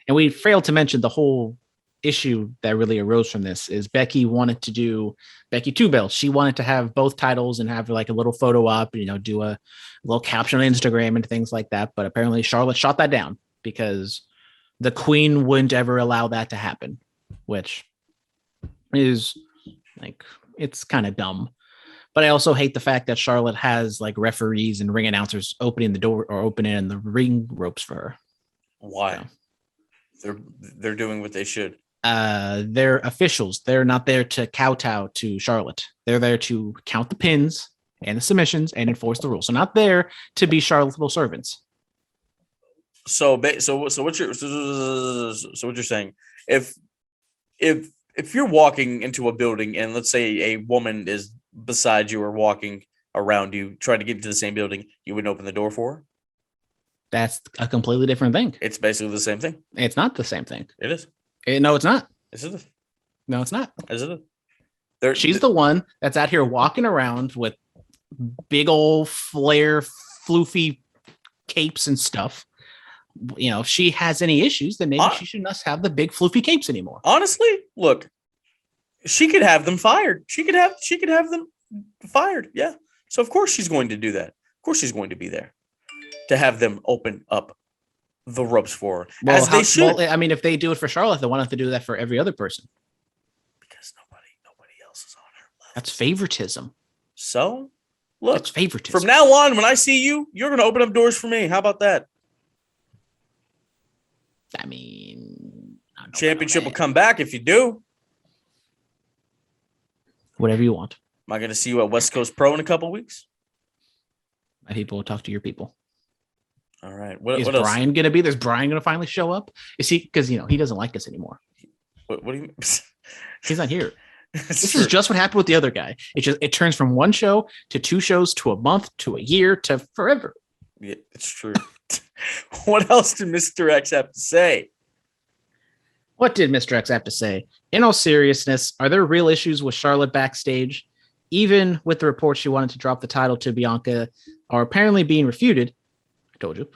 And we failed to mention the whole issue that really arose from this is Becky 2 belts. She wanted to have both titles and have like a little photo op, do a little caption on Instagram and things like that. But apparently Charlotte shot that down because the queen wouldn't ever allow that to happen, which is like, it's kind of dumb. But I also hate the fact that Charlotte has like referees and ring announcers opening the door or opening the ring ropes for her. Why? So. They're doing what they should. They're officials. They're not there to kowtow to Charlotte. They're there to count the pins and the submissions and enforce the rules. So not there to be Charlotte's little servants. So what you're saying, if you're walking into a building and let's say a woman is beside you or walking around you trying to get into the same building, you wouldn't open the door for her? That's a completely different thing. It's basically the same thing. It's not the same thing. It is. No, it's not. Is it? No, it's not. Is it? She's the one that's out here walking around with big old Flair floofy capes and stuff. You know, if she has any issues, then maybe she should not have the big floofy capes anymore. Honestly, look, she could have them fired. She could have them fired. Yeah. So of course she's going to do that. Of course she's going to be there to have them open up the ropes for her. Well, as they should. Well, I mean, if they do it for Charlotte, then why don't they do that for every other person? Because nobody else is on her level. That's favoritism. So, look, that's favoritism. From now on, when I see you, you're going to open up doors for me. How about that? I mean, championship will come back if you do. Whatever you want. Am I going to see you at West Coast Pro in a couple weeks? My people will talk to your people. All right. Is Brian going to be there? Is Brian going to finally show up? Is he? Because, you know, he doesn't like us anymore. What do you mean? He's not here. This is just what happened with the other guy. It turns from one show to two shows to a month to a year to forever. Yeah, it's true. What else did Mr. X have to say? What did Mr. X have to say? In all seriousness, are there real issues with Charlotte backstage? Even with the reports she wanted to drop the title to Bianca are apparently being refuted. I told you.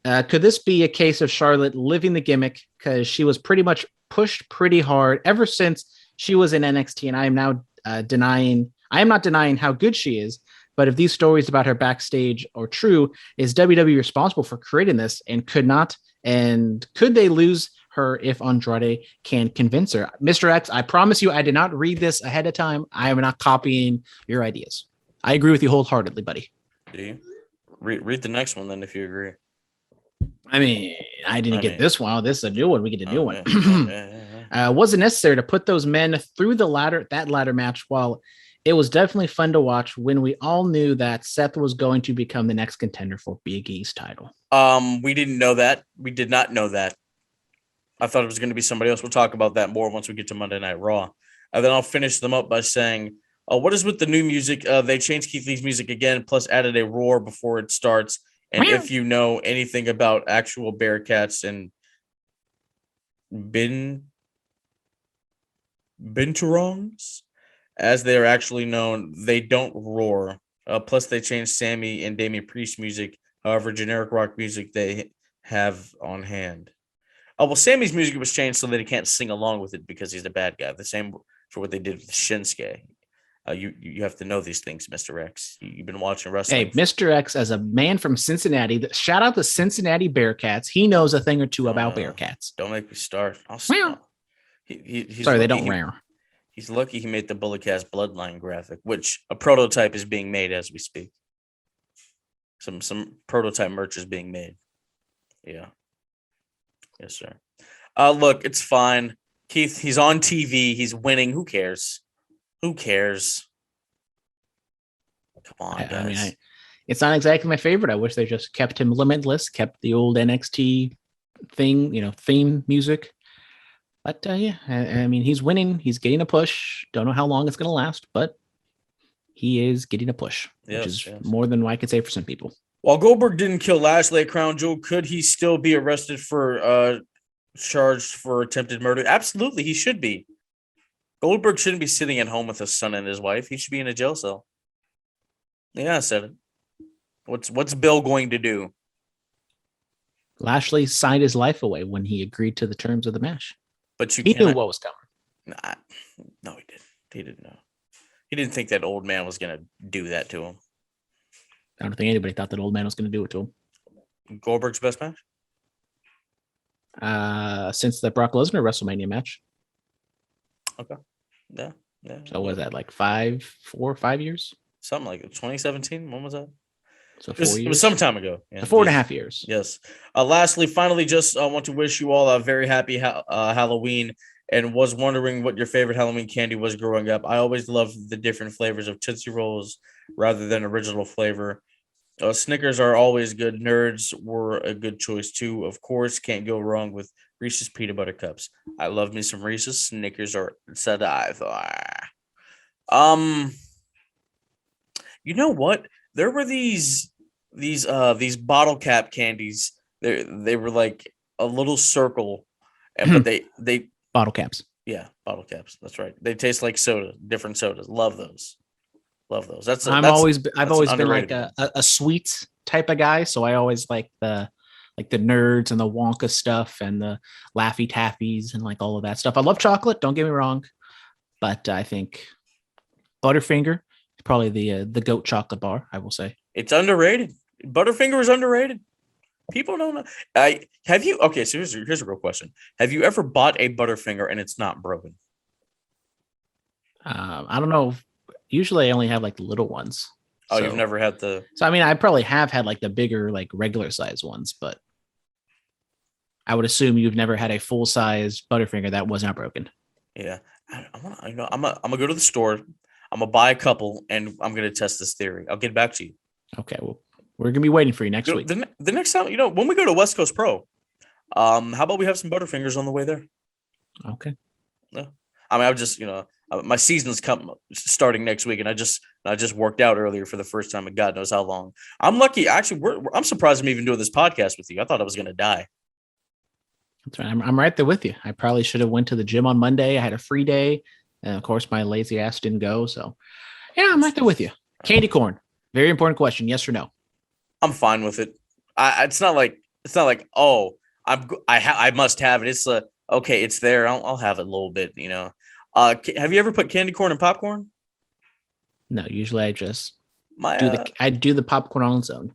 Could this be a case of Charlotte living the gimmick? Because she was pretty much pushed pretty hard ever since she was in NXT, and I am now I am not denying how good she is, but if these stories about her backstage are true, is WWE responsible for creating this and could they lose her if Andrade can convince her? Mr. X, I promise you, I did not read this ahead of time. I am not copying your ideas. I agree with you wholeheartedly, buddy. Do you? Read the next one then if you agree. I mean, I didn't get this one. Oh, this is a new one. We get a new one. Yeah. Was it necessary to put those men through that ladder match? While it was definitely fun to watch when we all knew that Seth was going to become the next contender for Big E's title. We didn't know that. We did not know that. I thought it was going to be somebody else. We'll talk about that more once we get to Monday Night Raw. And then I'll finish them up by saying, what is with the new music? They changed Keith Lee's music again, plus added a roar before it starts. And if you know anything about actual Bearcats and Binturongs, as they are actually known, they don't roar. Plus, they changed Sammy and Damian Priest music. However, generic rock music they have on hand. Oh, well, Sammy's music was changed so that he can't sing along with it because he's a bad guy. The same for what they did with Shinsuke. You have to know these things, Mr. X. You've been watching wrestling. Hey, Mr. X, as a man from Cincinnati, shout out the Cincinnati Bearcats. He knows a thing or two about Bearcats. Don't make me start. He's sorry, they don't rare. He's lucky he made the Bulletcast Bloodline graphic, which a prototype is being made as we speak. Some prototype merch is being made. Yeah. Yes, sir. Look, it's fine. Keith, he's on TV. He's winning. Who cares? Who cares? Come on, guys. I mean, it's not exactly my favorite. I wish they just kept him limitless, kept the old NXT thing, theme music. But yeah, I mean, he's winning. He's getting a push. Don't know how long it's going to last, but he is getting a push, which is more than I could say for some people. While Goldberg didn't kill Lashley at Crown Jewel, could he still be arrested for charged for attempted murder? Absolutely, he should be. Goldberg shouldn't be sitting at home with his son and his wife. He should be in a jail cell. Yeah, I said it. What's Bill going to do? Lashley signed his life away when he agreed to the terms of the match. But he knew what was coming. No, he didn't. He didn't know. He didn't think that old man was going to do that to him. I don't think anybody thought that old man was going to do it to him. Goldberg's best match? Since the Brock Lesnar WrestleMania match. Okay. Yeah. So was that like 4 or 5 years? Something like 2017. When was that? So 4 years. It was some time ago. Yeah. 4.5 years. Yes. Lastly, finally, just want to wish you all a very happy Halloween and was wondering what your favorite Halloween candy was growing up. I always loved the different flavors of Tootsie Rolls rather than original flavor. Snickers are always good. Nerds were a good choice too. Of course, can't go wrong with Reese's peanut butter cups. I love me some Reese's. Snickers are to die for. You know what? There were these bottle cap candies. They were like a little circle, but they Bottle caps. yeah, bottle caps. That's right. They taste like soda, different sodas. Love those. Love those. I've always been like a sweets type of guy, so I always like the nerds and the Wonka stuff and the Laffy Taffies and like all of that stuff. I love chocolate, don't get me wrong, but I think Butterfinger is probably the goat chocolate bar, I will say. It's underrated. Butterfinger is underrated. People don't know. Have you? Okay, so here's a real question. Have you ever bought a Butterfinger and it's not broken? I don't know. Usually I only have like the little ones. Oh, you've never had the... So, I mean, I probably have had like the bigger, like regular size ones, but I would assume you've never had a full size Butterfinger that was not broken. Yeah. I'm gonna go to the store. I'm gonna buy a couple and I'm gonna test this theory. I'll get back to you. Okay. Well, we're gonna be waiting for you next week. The next time, when we go to West Coast Pro, how about we have some Butterfingers on the way there? Okay. Yeah. I mean, I've just, my season's starting next week, and I just worked out earlier for the first time in God knows how long. I'm lucky. Actually, I'm surprised I'm even doing this podcast with you. I thought I was going to die. That's right. I'm right there with you. I probably should have went to the gym on Monday. I had a free day, and of course, my lazy ass didn't go. So, yeah, I'm right there with you. Candy corn. Very important question. Yes or no? I'm fine with it. It's not like oh, I must have it. It's okay, it's there. I'll have it a little bit. Have you ever put candy corn in popcorn? No, usually I just do the popcorn on its own.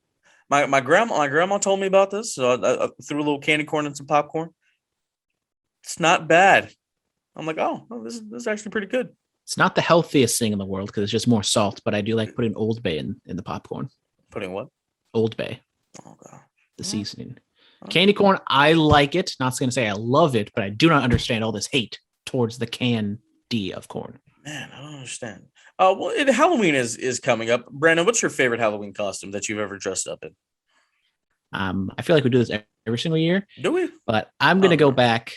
My grandma told me about this, so I threw a little candy corn in some popcorn. It's not bad. I'm like, oh, this is actually pretty good. It's not the healthiest thing in the world because it's just more salt, but I do like putting Old Bay in the popcorn. Putting what? Old Bay. Oh god. The seasoning. Candy corn, I like it. Not going to say I love it, but I do not understand all this hate towards the candy of corn. Man, I don't understand. Well, Halloween is coming up. Brandon, what's your favorite Halloween costume that you've ever dressed up in? I feel like we do this every single year. Do we? But I'm going to go back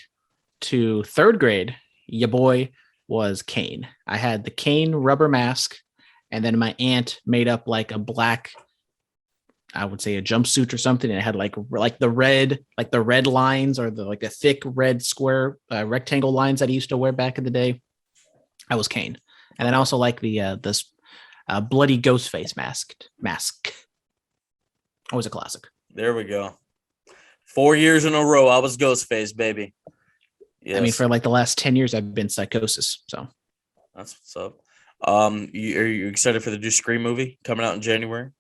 to third grade. Your boy was Kane. I had the Kane rubber mask, and then my aunt made up like a black, I would say a jumpsuit or something. And it had like the red lines or the thick red square rectangle lines that I used to wear back in the day. I was Kane. And then also like this bloody ghost face mask. Always a classic. There we go. 4 years in a row, I was Ghostface, baby. Yes. I mean, for like the last 10 years, I've been Psychosis. So that's what's up. Are you excited for the new Scream movie coming out in January?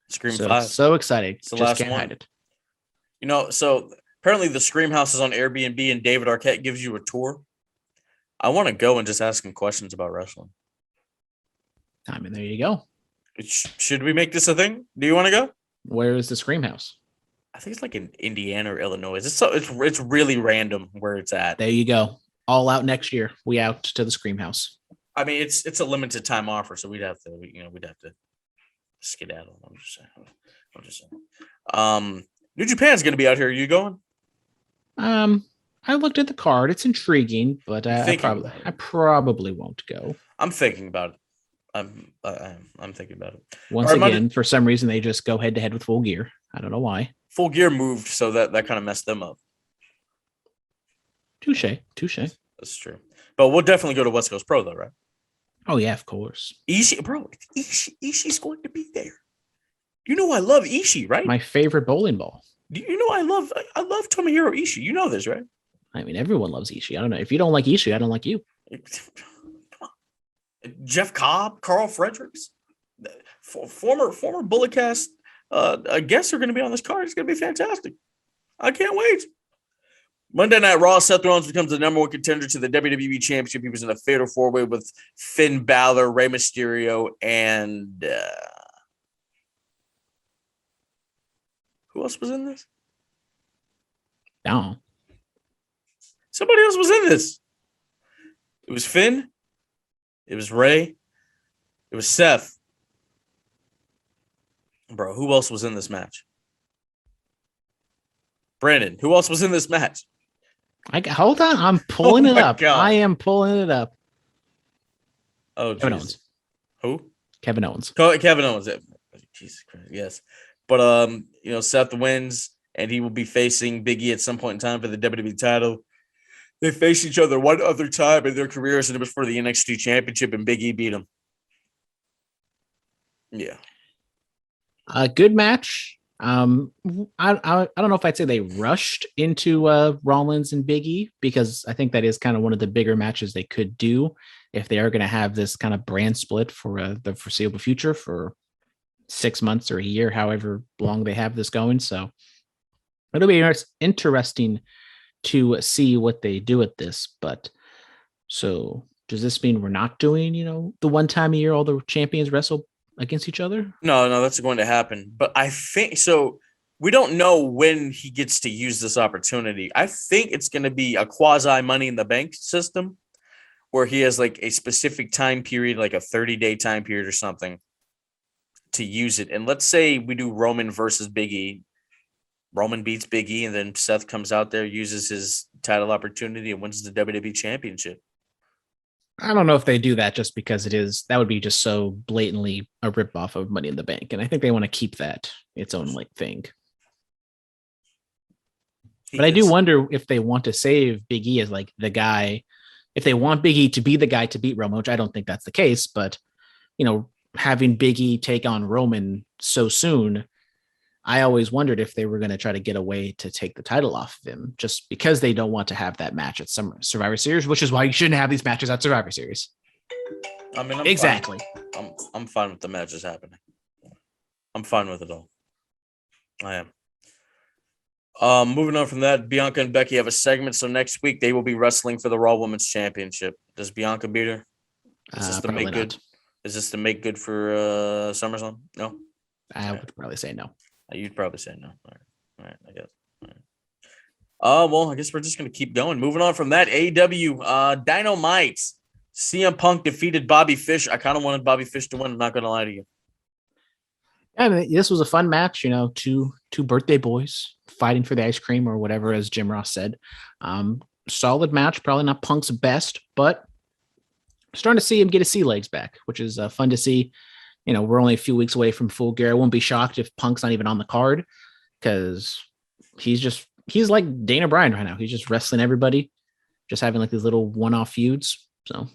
Scream 5. So excited. It's the last one. Hide it. So apparently the Scream house is on Airbnb and David Arquette gives you a tour. I want to go and just ask him questions about wrestling. I mean, there you go. Should we make this a thing? Do you want to go? Where is the Scream house? I think it's like in Indiana or Illinois. It's really random where it's at. There you go. All out next year. We out to the Scream house. I mean, it's a limited time offer, so we'd have to skedaddle. I'm just saying. New Japan's going to be out here. Are you going? I looked at the card. It's intriguing, but I probably won't go. I'm thinking about it. I'm thinking about it. Once again, for some reason, they just go head to head with Full Gear. I don't know why. Full Gear moved, so that kind of messed them up. Touche. That's true. But we'll definitely go to West Coast Pro, though, right? Oh yeah, of course. Ishii's going to be there. You know I love Ishii, right? My favorite bowling ball. Do you know I love Tomohiro Ishii? You know this, right? I mean, everyone loves Ishii. I don't know. If you don't like Ishii, I don't like you. Jeff Cobb, Carl Fredericks, former Bullet Cast guests are going to be on this card. It's going to be fantastic. I can't wait. Monday Night Raw, Seth Rollins becomes the number one contender to the WWE Championship. He was in a fatal four-way with Finn Balor, Rey Mysterio, and who else was in this? No. Somebody else was in this. It was Finn. It was Ray. It was Seth. Bro, who else was in this match? Brandon, who else was in this match? Hold on. I'm pulling it up. God. I am pulling it up. Oh, Kevin Jesus. Owens. Who? Kevin Owens. Kevin Owens. Jesus Christ. Yes. But, Seth wins, and he will be facing Big E at some point in time for the WWE title. They faced each other one other time in their careers, and it was for the NXT Championship, and Big E beat him. Yeah. A good match. I don't know if I'd say they rushed into Rollins and Big E, because I think that is kind of one of the bigger matches they could do if they are going to have this kind of brand split for the foreseeable future for 6 months or a year, however long they have this going. So it'll be interesting to see what they do with this. But so does this mean we're not doing, the one time a year all the champions wrestle against each other? No, that's going to happen. But I think so. We don't know when he gets to use this opportunity. I think it's going to be a quasi Money in the Bank system where he has like a specific time period, like a 30-day time period or something to use it. And let's say we do Roman versus Big E. Roman beats Big E, and then Seth comes out there, uses his title opportunity, and wins the WWE Championship. I don't know if they do that just because that would be just so blatantly a ripoff of Money in the Bank. And I think they want to keep that its own thing. But I do wonder if they want to save Big E as the guy, if they want Big E to be the guy to beat Roman, which I don't think that's the case, but having Big E take on Roman so soon, I always wondered if they were going to try to get a way to take the title off of him just because they don't want to have that match at some Survivor Series, which is why you shouldn't have these matches at Survivor Series. I mean, exactly. I'm fine with the matches happening. I'm fine with it all. I am. Moving on from that, Bianca and Becky have a segment. So next week they will be wrestling for the Raw Women's Championship. Does Bianca beat her? Is this to make good? Not. Is this to make good for SummerSlam? No. I would probably say no. You'd probably say no. All right, I guess. All right. Well, I guess we're just going to keep going. Moving on from that, AEW Dynamite. CM Punk defeated Bobby Fish. I kind of wanted Bobby Fish to win. I'm not going to lie to you. I mean, this was a fun match. Two birthday boys fighting for the ice cream or whatever, as Jim Ross said. Solid match. Probably not Punk's best, but starting to see him get his sea legs back, which is fun to see. We're only a few weeks away from Full Gear. I won't be shocked if Punk's not even on the card because he's like Dana Bryan right now. He's just wrestling everybody, just having these little one-off feuds. So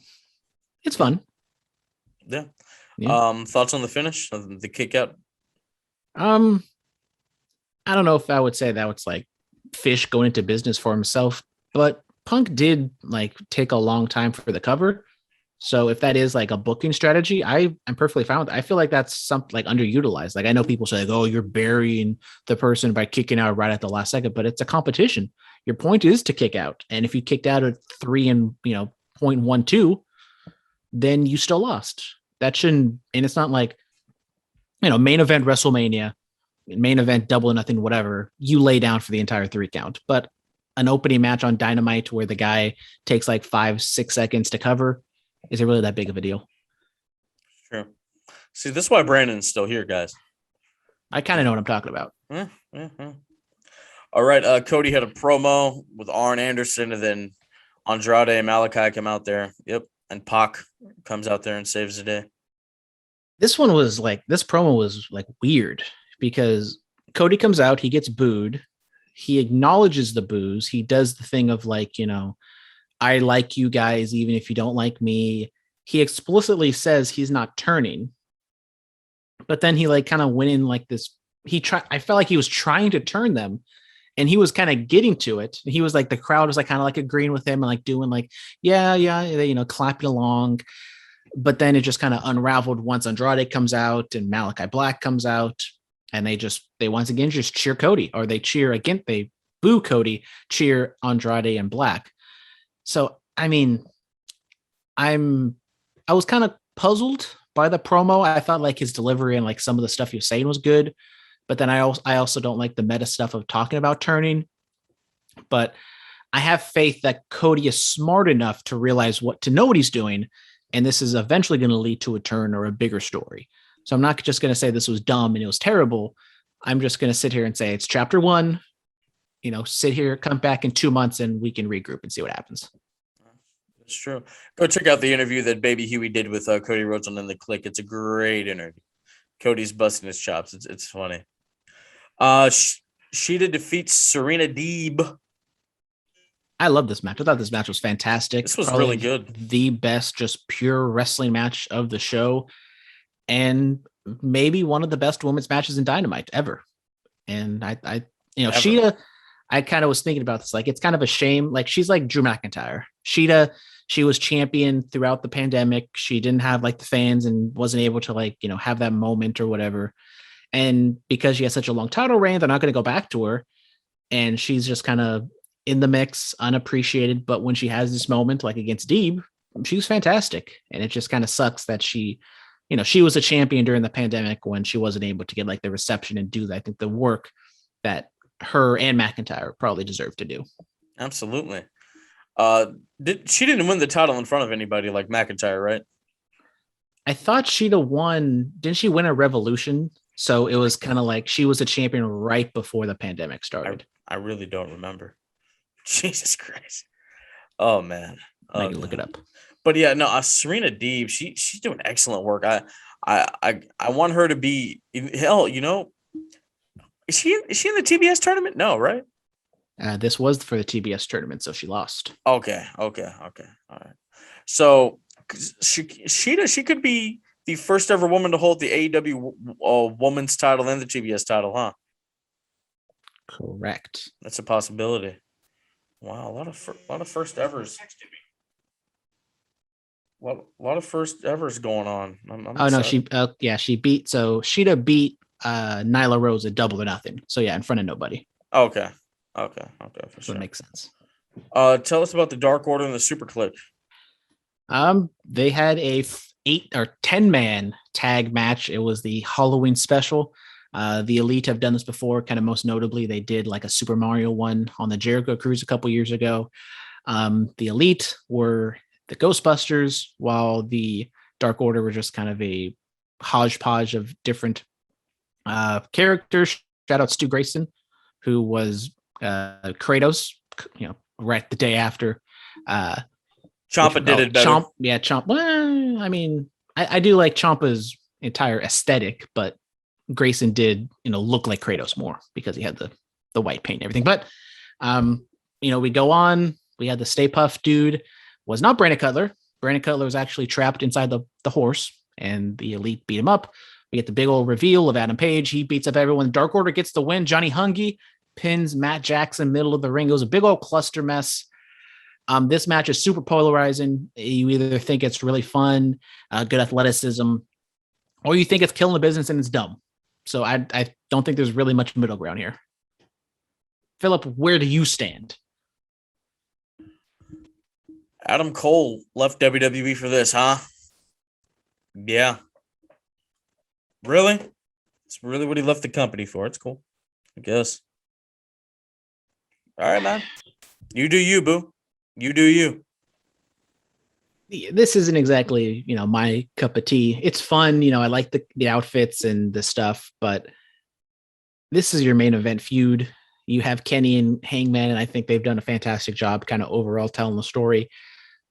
it's fun. Yeah. Yeah. Thoughts on the finish of the kick out? I don't know if I would say that was Fish going into business for himself, but Punk did take a long time for the cover. So if that is a booking strategy, I'm perfectly fine with it. I feel like that's something underutilized. I know people say, oh, you're burying the person by kicking out right at the last second, but it's a competition. Your point is to kick out. And if you kicked out at 3 and 0.12, then you still lost. That shouldn't, and it's not main event WrestleMania, main event Double or Nothing, whatever, you lay down for the entire 3 count. But an opening match on Dynamite where the guy takes 5-6 seconds to cover, is it really that big of a deal? Sure. See, this is why Brandon's still here, guys. I kind of know what I'm talking about. All right. Cody had a promo with Arn Anderson, and then Andrade and Malachi come out there. Yep. And Pac comes out there and saves the day. This one was this promo was weird because Cody comes out, he gets booed. He acknowledges the boos. He does the thing of I like you guys, even if you don't like me. He explicitly says he's not turning, but then he kind of went in this. I felt like he was trying to turn them, and he was kind of getting to it. He was the crowd was kind of agreeing with him and doing yeah, they, clapping along. But then it just kind of unraveled once Andrade comes out and Malachi Black comes out, and they once again just cheer Cody, or they boo Cody, cheer Andrade and Black. So, I mean, I was kind of puzzled by the promo. I thought his delivery and some of the stuff he was saying was good, but then I also don't like the meta stuff of talking about turning. But I have faith that Cody is smart enough to realize to know what he's doing. And this is eventually going to lead to a turn or a bigger story. So I'm not just going to say this was dumb and it was terrible. I'm just going to sit here and say it's chapter 1, sit here, come back in 2 months and we can regroup and see what happens. It's true. Go check out the interview that Baby Huey did with Cody Rhodes on In the Click. It's a great interview. Cody's busting his chops. It's funny. Sheeta defeats Serena Deeb. I love this match. I thought this match was fantastic. This was Probably really good. The best, just pure wrestling match of the show. And maybe one of the best women's matches in Dynamite ever. And Sheeta, I kind of was thinking about this. Like, it's kind of a shame. Like, she's like Drew McIntyre. Sheeta, she was champion throughout the pandemic. She didn't have like the fans and wasn't able to have that moment or whatever. And because she has such a long title reign, they're not going to go back to her. And she's just kind of in the mix, unappreciated. But when she has this moment, like against Deeb, she's fantastic. And it just kind of sucks that she was a champion during the pandemic when she wasn't able to get like the reception and do, I think, the work that her and McIntyre probably deserve to do. Absolutely. She didn't win the title in front of anybody like McIntyre, right? I thought Sheeta won. Didn't she win a Revolution? So it was kind of like she was a champion right before the pandemic started. I really don't remember. Jesus Christ. Oh man. I can look it up. But yeah, no, Serena Deeb, she's doing excellent work. I want her to be hell, is she in the TBS tournament? No, right? This was for the TBS tournament, so she lost. Okay. All right. So she could be the first ever woman to hold the AEW women's title and the TBS title, huh? Correct. That's a possibility. Wow, a lot of first evers. A lot of first evers going on. I'm excited. No, she beat. So Sheeta beat Nyla Rose at Double or Nothing. So yeah, in front of nobody. Okay, for sure. So it makes sense. Tell us about the Dark Order and the Super Click. They had a 8 or 10 man tag match. It was the Halloween special. The Elite have done this before. Kind of most notably, they did like a Super Mario one on the Jericho Cruise a couple years ago. The Elite were the Ghostbusters, while the Dark Order were just kind of a hodgepodge of different characters. Shout out Stu Grayson, who was Kratos, right the day after. Ciampa did it better. Ciampa. Well, I mean, I do like Ciampa's entire aesthetic, but Grayson did, look like Kratos more because he had the white paint and everything. But, we go on. We had the Stay Puft dude. Was not Brandon Cutler. Brandon Cutler was actually trapped inside the horse, and the Elite beat him up. We get the big old reveal of Adam Page. He beats up everyone. Dark Order gets the win. Johnny Hungy pins Matt Jackson middle of the ring. It was a big old cluster mess. This match is super polarizing. You either think it's really fun, good athleticism, or you think it's killing the business and it's dumb. So I don't think there's really much middle ground here. Phillip, where do you stand? Adam Cole left WWE for this, huh? Yeah. Really? It's really what he left the company for. It's cool, I guess. All right, man. You do you, boo. You do you. This isn't exactly, my cup of tea. It's fun. I like the outfits and the stuff, but this is your main event feud. You have Kenny and Hangman, and I think they've done a fantastic job kind of overall telling the story.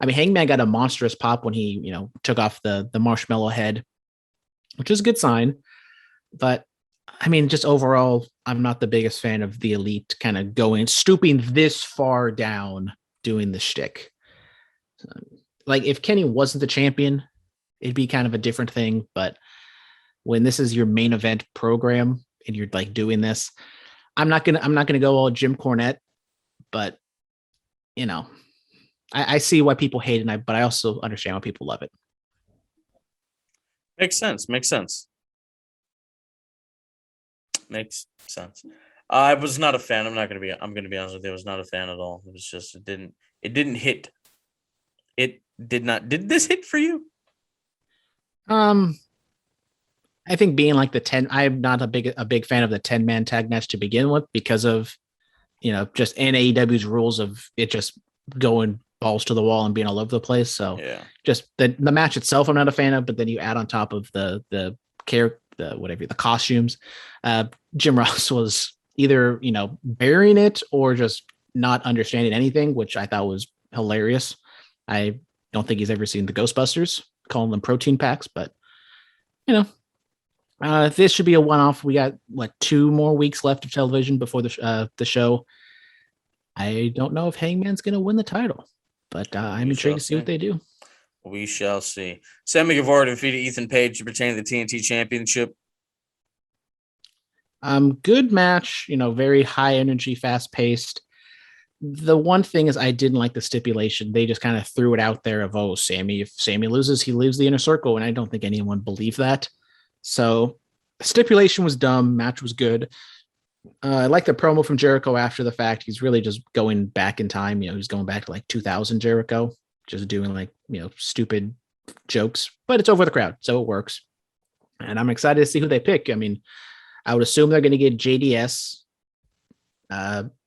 I mean, Hangman got a monstrous pop when he, took off the marshmallow head, which is a good sign. But I mean, just overall, I'm not the biggest fan of the Elite kind of stooping this far down doing the shtick. Like, if Kenny wasn't the champion, it'd be kind of a different thing. But when this is your main event program and you're like doing this, I'm not gonna go all Jim Cornette, but I see why people hate it, but I also understand why people love it. Makes sense. I was not a fan. I'm going to be honest with you. I was not a fan at all. It was just, it didn't hit. It did not. Did this hit for you? I think being like the 10, I'm not a big fan of the 10-man tag match to begin with because of just in AEW's rules of it just going balls to the wall and being all over the place. So just the match itself, I'm not a fan of, but then you add on top of the costumes. Jim Ross was either, burying it or just not understanding anything, which I thought was hilarious. I don't think he's ever seen the Ghostbusters, calling them protein packs, but this should be a one-off. We got 2 more weeks left of television before the show. I don't know if Hangman's going to win the title, but I'm intrigued to see what they do. We shall see. Sammy Guevara defeated Ethan Page to retain the TNT Championship. Good match, very high energy, fast paced. The one thing is I didn't like the stipulation. They just kind of threw it out there of, if Sammy loses, he leaves the inner circle. And I don't think anyone believed that. So stipulation was dumb. Match was good. I like the promo from Jericho after the fact. He's really just going back in time. He's going back to 2000 Jericho, just doing stupid jokes, but it's over the crowd. So it works. And I'm excited to see who they pick. I mean, I would assume they're going to get JDS,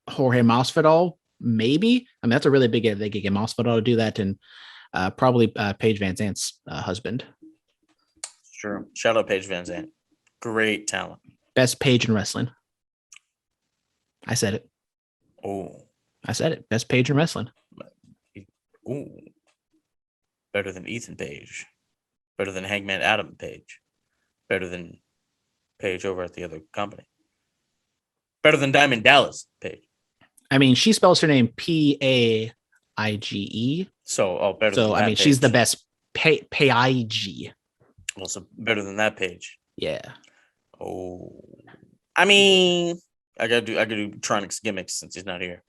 Jorge Masvidal, maybe. I mean, that's a really big if they could get Masvidal to do that, and probably Paige Van Zant's husband. Sure. Shout out Paige Van Zant. Great talent. Best page in wrestling. I said it. Oh. I said it. Best page in wrestling. Ooh. Better than Ethan Page. Better than Hangman Adam Page. Better than Page over at the other company. Better than Diamond Dallas Page. I mean, she spells her name Paige. So, better than that Page. She's the best Paige. Also, better than that Page. Yeah. Oh. I mean, I gotta do Tronic's gimmicks since he's not here.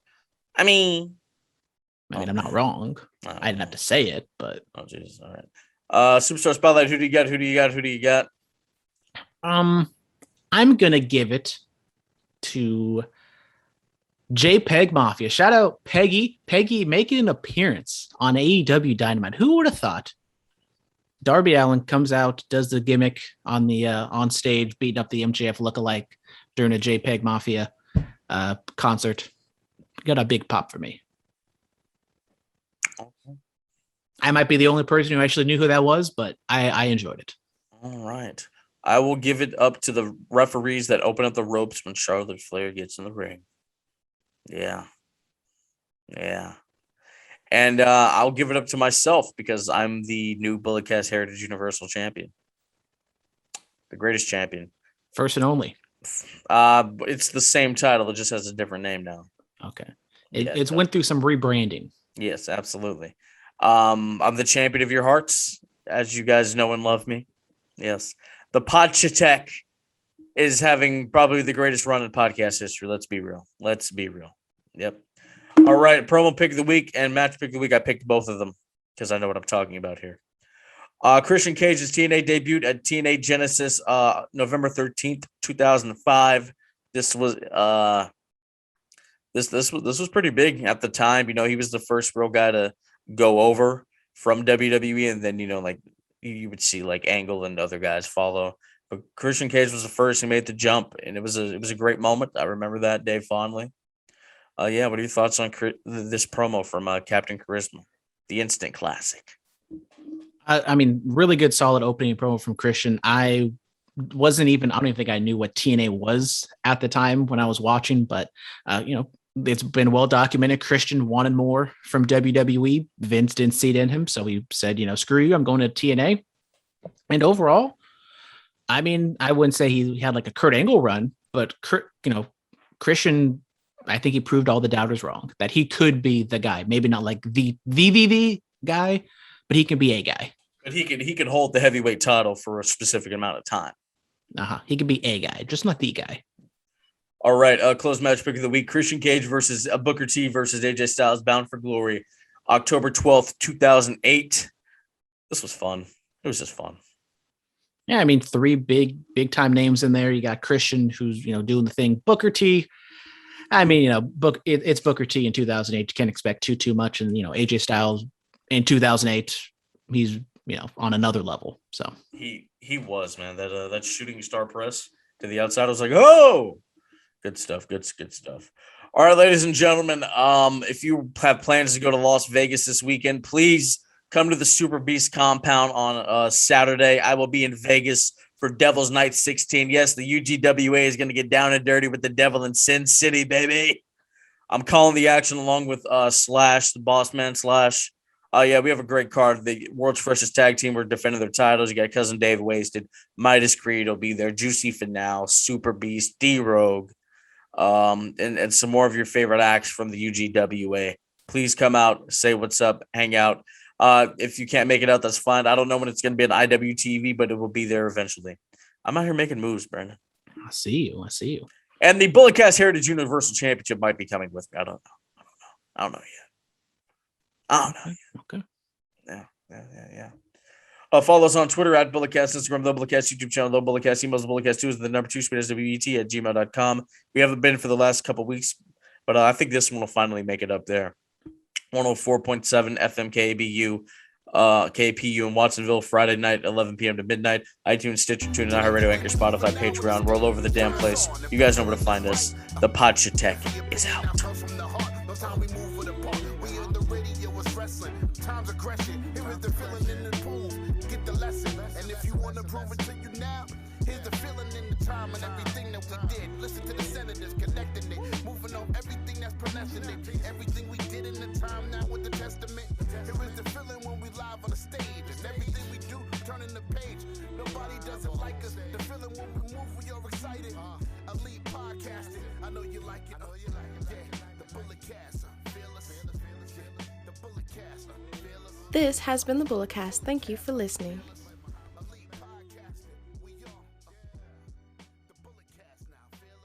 I mean, I'm not wrong. I didn't have to say it, but jeez. All right. Superstar Spotlight. Who do you got? I'm gonna give it to JPEG Mafia. Shout out Peggy. Peggy making an appearance on AEW Dynamite. Who would have thought? Darby Allin comes out, does the gimmick on the on stage, beating up the MJF lookalike during a JPEG Mafia concert. Got a big pop for me. Okay. I might be the only person who actually knew who that was, but I enjoyed it. All right. I will give it up to the referees that open up the ropes when Charlotte Flair gets in the ring. Yeah. And I'll give it up to myself because I'm the new Bulletcast Heritage Universal Champion. The greatest champion. First and only. It's the same title. It just has a different name now. Okay. It's went through some rebranding. Yes, absolutely. I'm the champion of your hearts, as you guys know and love me. Yes. The Botched is having probably the greatest run in podcast history. Let's be real. Yep. All right. Promo pick of the week and match pick of the week. I picked both of them because I know what I'm talking about here. Christian Cage's TNA debut at TNA Genesis, November 13th, 2005. This was this was pretty big at the time. He was the first real guy to go over from WWE, and then you would see Angle and other guys follow. But Christian Cage was the first who made the jump, and it was a great moment. I remember that day fondly. What are your thoughts on this promo from Captain Charisma, the instant classic? I mean, really good, solid opening promo from Christian. I don't even think I knew what TNA was at the time when I was watching, but it's been well documented. Christian wanted more from WWE. Vince didn't see it in him, so he said, screw you, I'm going to TNA. And overall, I mean, I wouldn't say he had a Kurt Angle run, but Christian, I think he proved all the doubters wrong, that he could be the guy. Maybe not the guy, but he can be a guy. But he could hold the heavyweight title for a specific amount of time. He could be a guy, just not the guy. All right, close match pick of the week: Christian Cage versus Booker T versus AJ Styles, Bound for Glory, October 12th, 2008. This was fun. It was just fun. Yeah, I mean, 3 big time names in there. You got Christian, who's doing the thing. Booker T. I mean, it's Booker T in 2008. You can't expect too much. And AJ Styles in 2008, he's on another level. So he was, man. That shooting star press to the outside, I was like, oh, good stuff. Good stuff. All right, ladies and gentlemen, if you have plans to go to Las Vegas this weekend, please come to the Super Beast compound on Saturday. I will be in Vegas for Devil's Night 16. Yes, the UGWA is going to get down and dirty with the Devil in Sin City, baby. I'm calling the action along with Slash, the Boss Man Slash. Yeah, we have a great card. The world's freshest tag team. We're defending their titles. You got Cousin Dave Wasted, Midas Creed will be there, Juicy Finale, Super Beast, D-Rogue, and some more of your favorite acts from the UGWA. Please come out, say what's up, hang out. If you can't make it out, that's fine. I don't know when it's going to be on IWTV, but it will be there eventually. I'm out here making moves, Brandon. I see you. And the Bulletcast Heritage Universal Championship might be coming with me. I don't know yet. Okay. Yeah. Follow us on Twitter at Bulletcast, Instagram, The Bulletcast, YouTube channel, The Bulletcast, emails, The Bulletcast 2 is the number 2, WET@gmail.com. We haven't been for the last couple of weeks, but I think this one will finally make it up there. 104.7 FM KPU in Watsonville, Friday night, 11 p.m. to midnight. iTunes, Stitcher, TuneIn, iHeartRadio, Anchor, Spotify, Patreon. We're all over the damn place. You guys know where to find us. The Botched Tech is out. Times of Gresham, here is the feeling in the pool. Get the lesson, and if you want to prove it to you now, here's the feeling in the time and everything that we did. Listen to the senators connecting it, moving on everything that's pronouncing it. Everything we did in the time now with the testament. Here is the feeling when we live on the stage, and everything we do turning the page. Nobody doesn't like us. The feeling when we move, we are excited. Elite podcasting, I know you like it. Yeah, the Bulletcast, fearless. The Bulletcast. This has been the Bulletcast. Thank you for listening.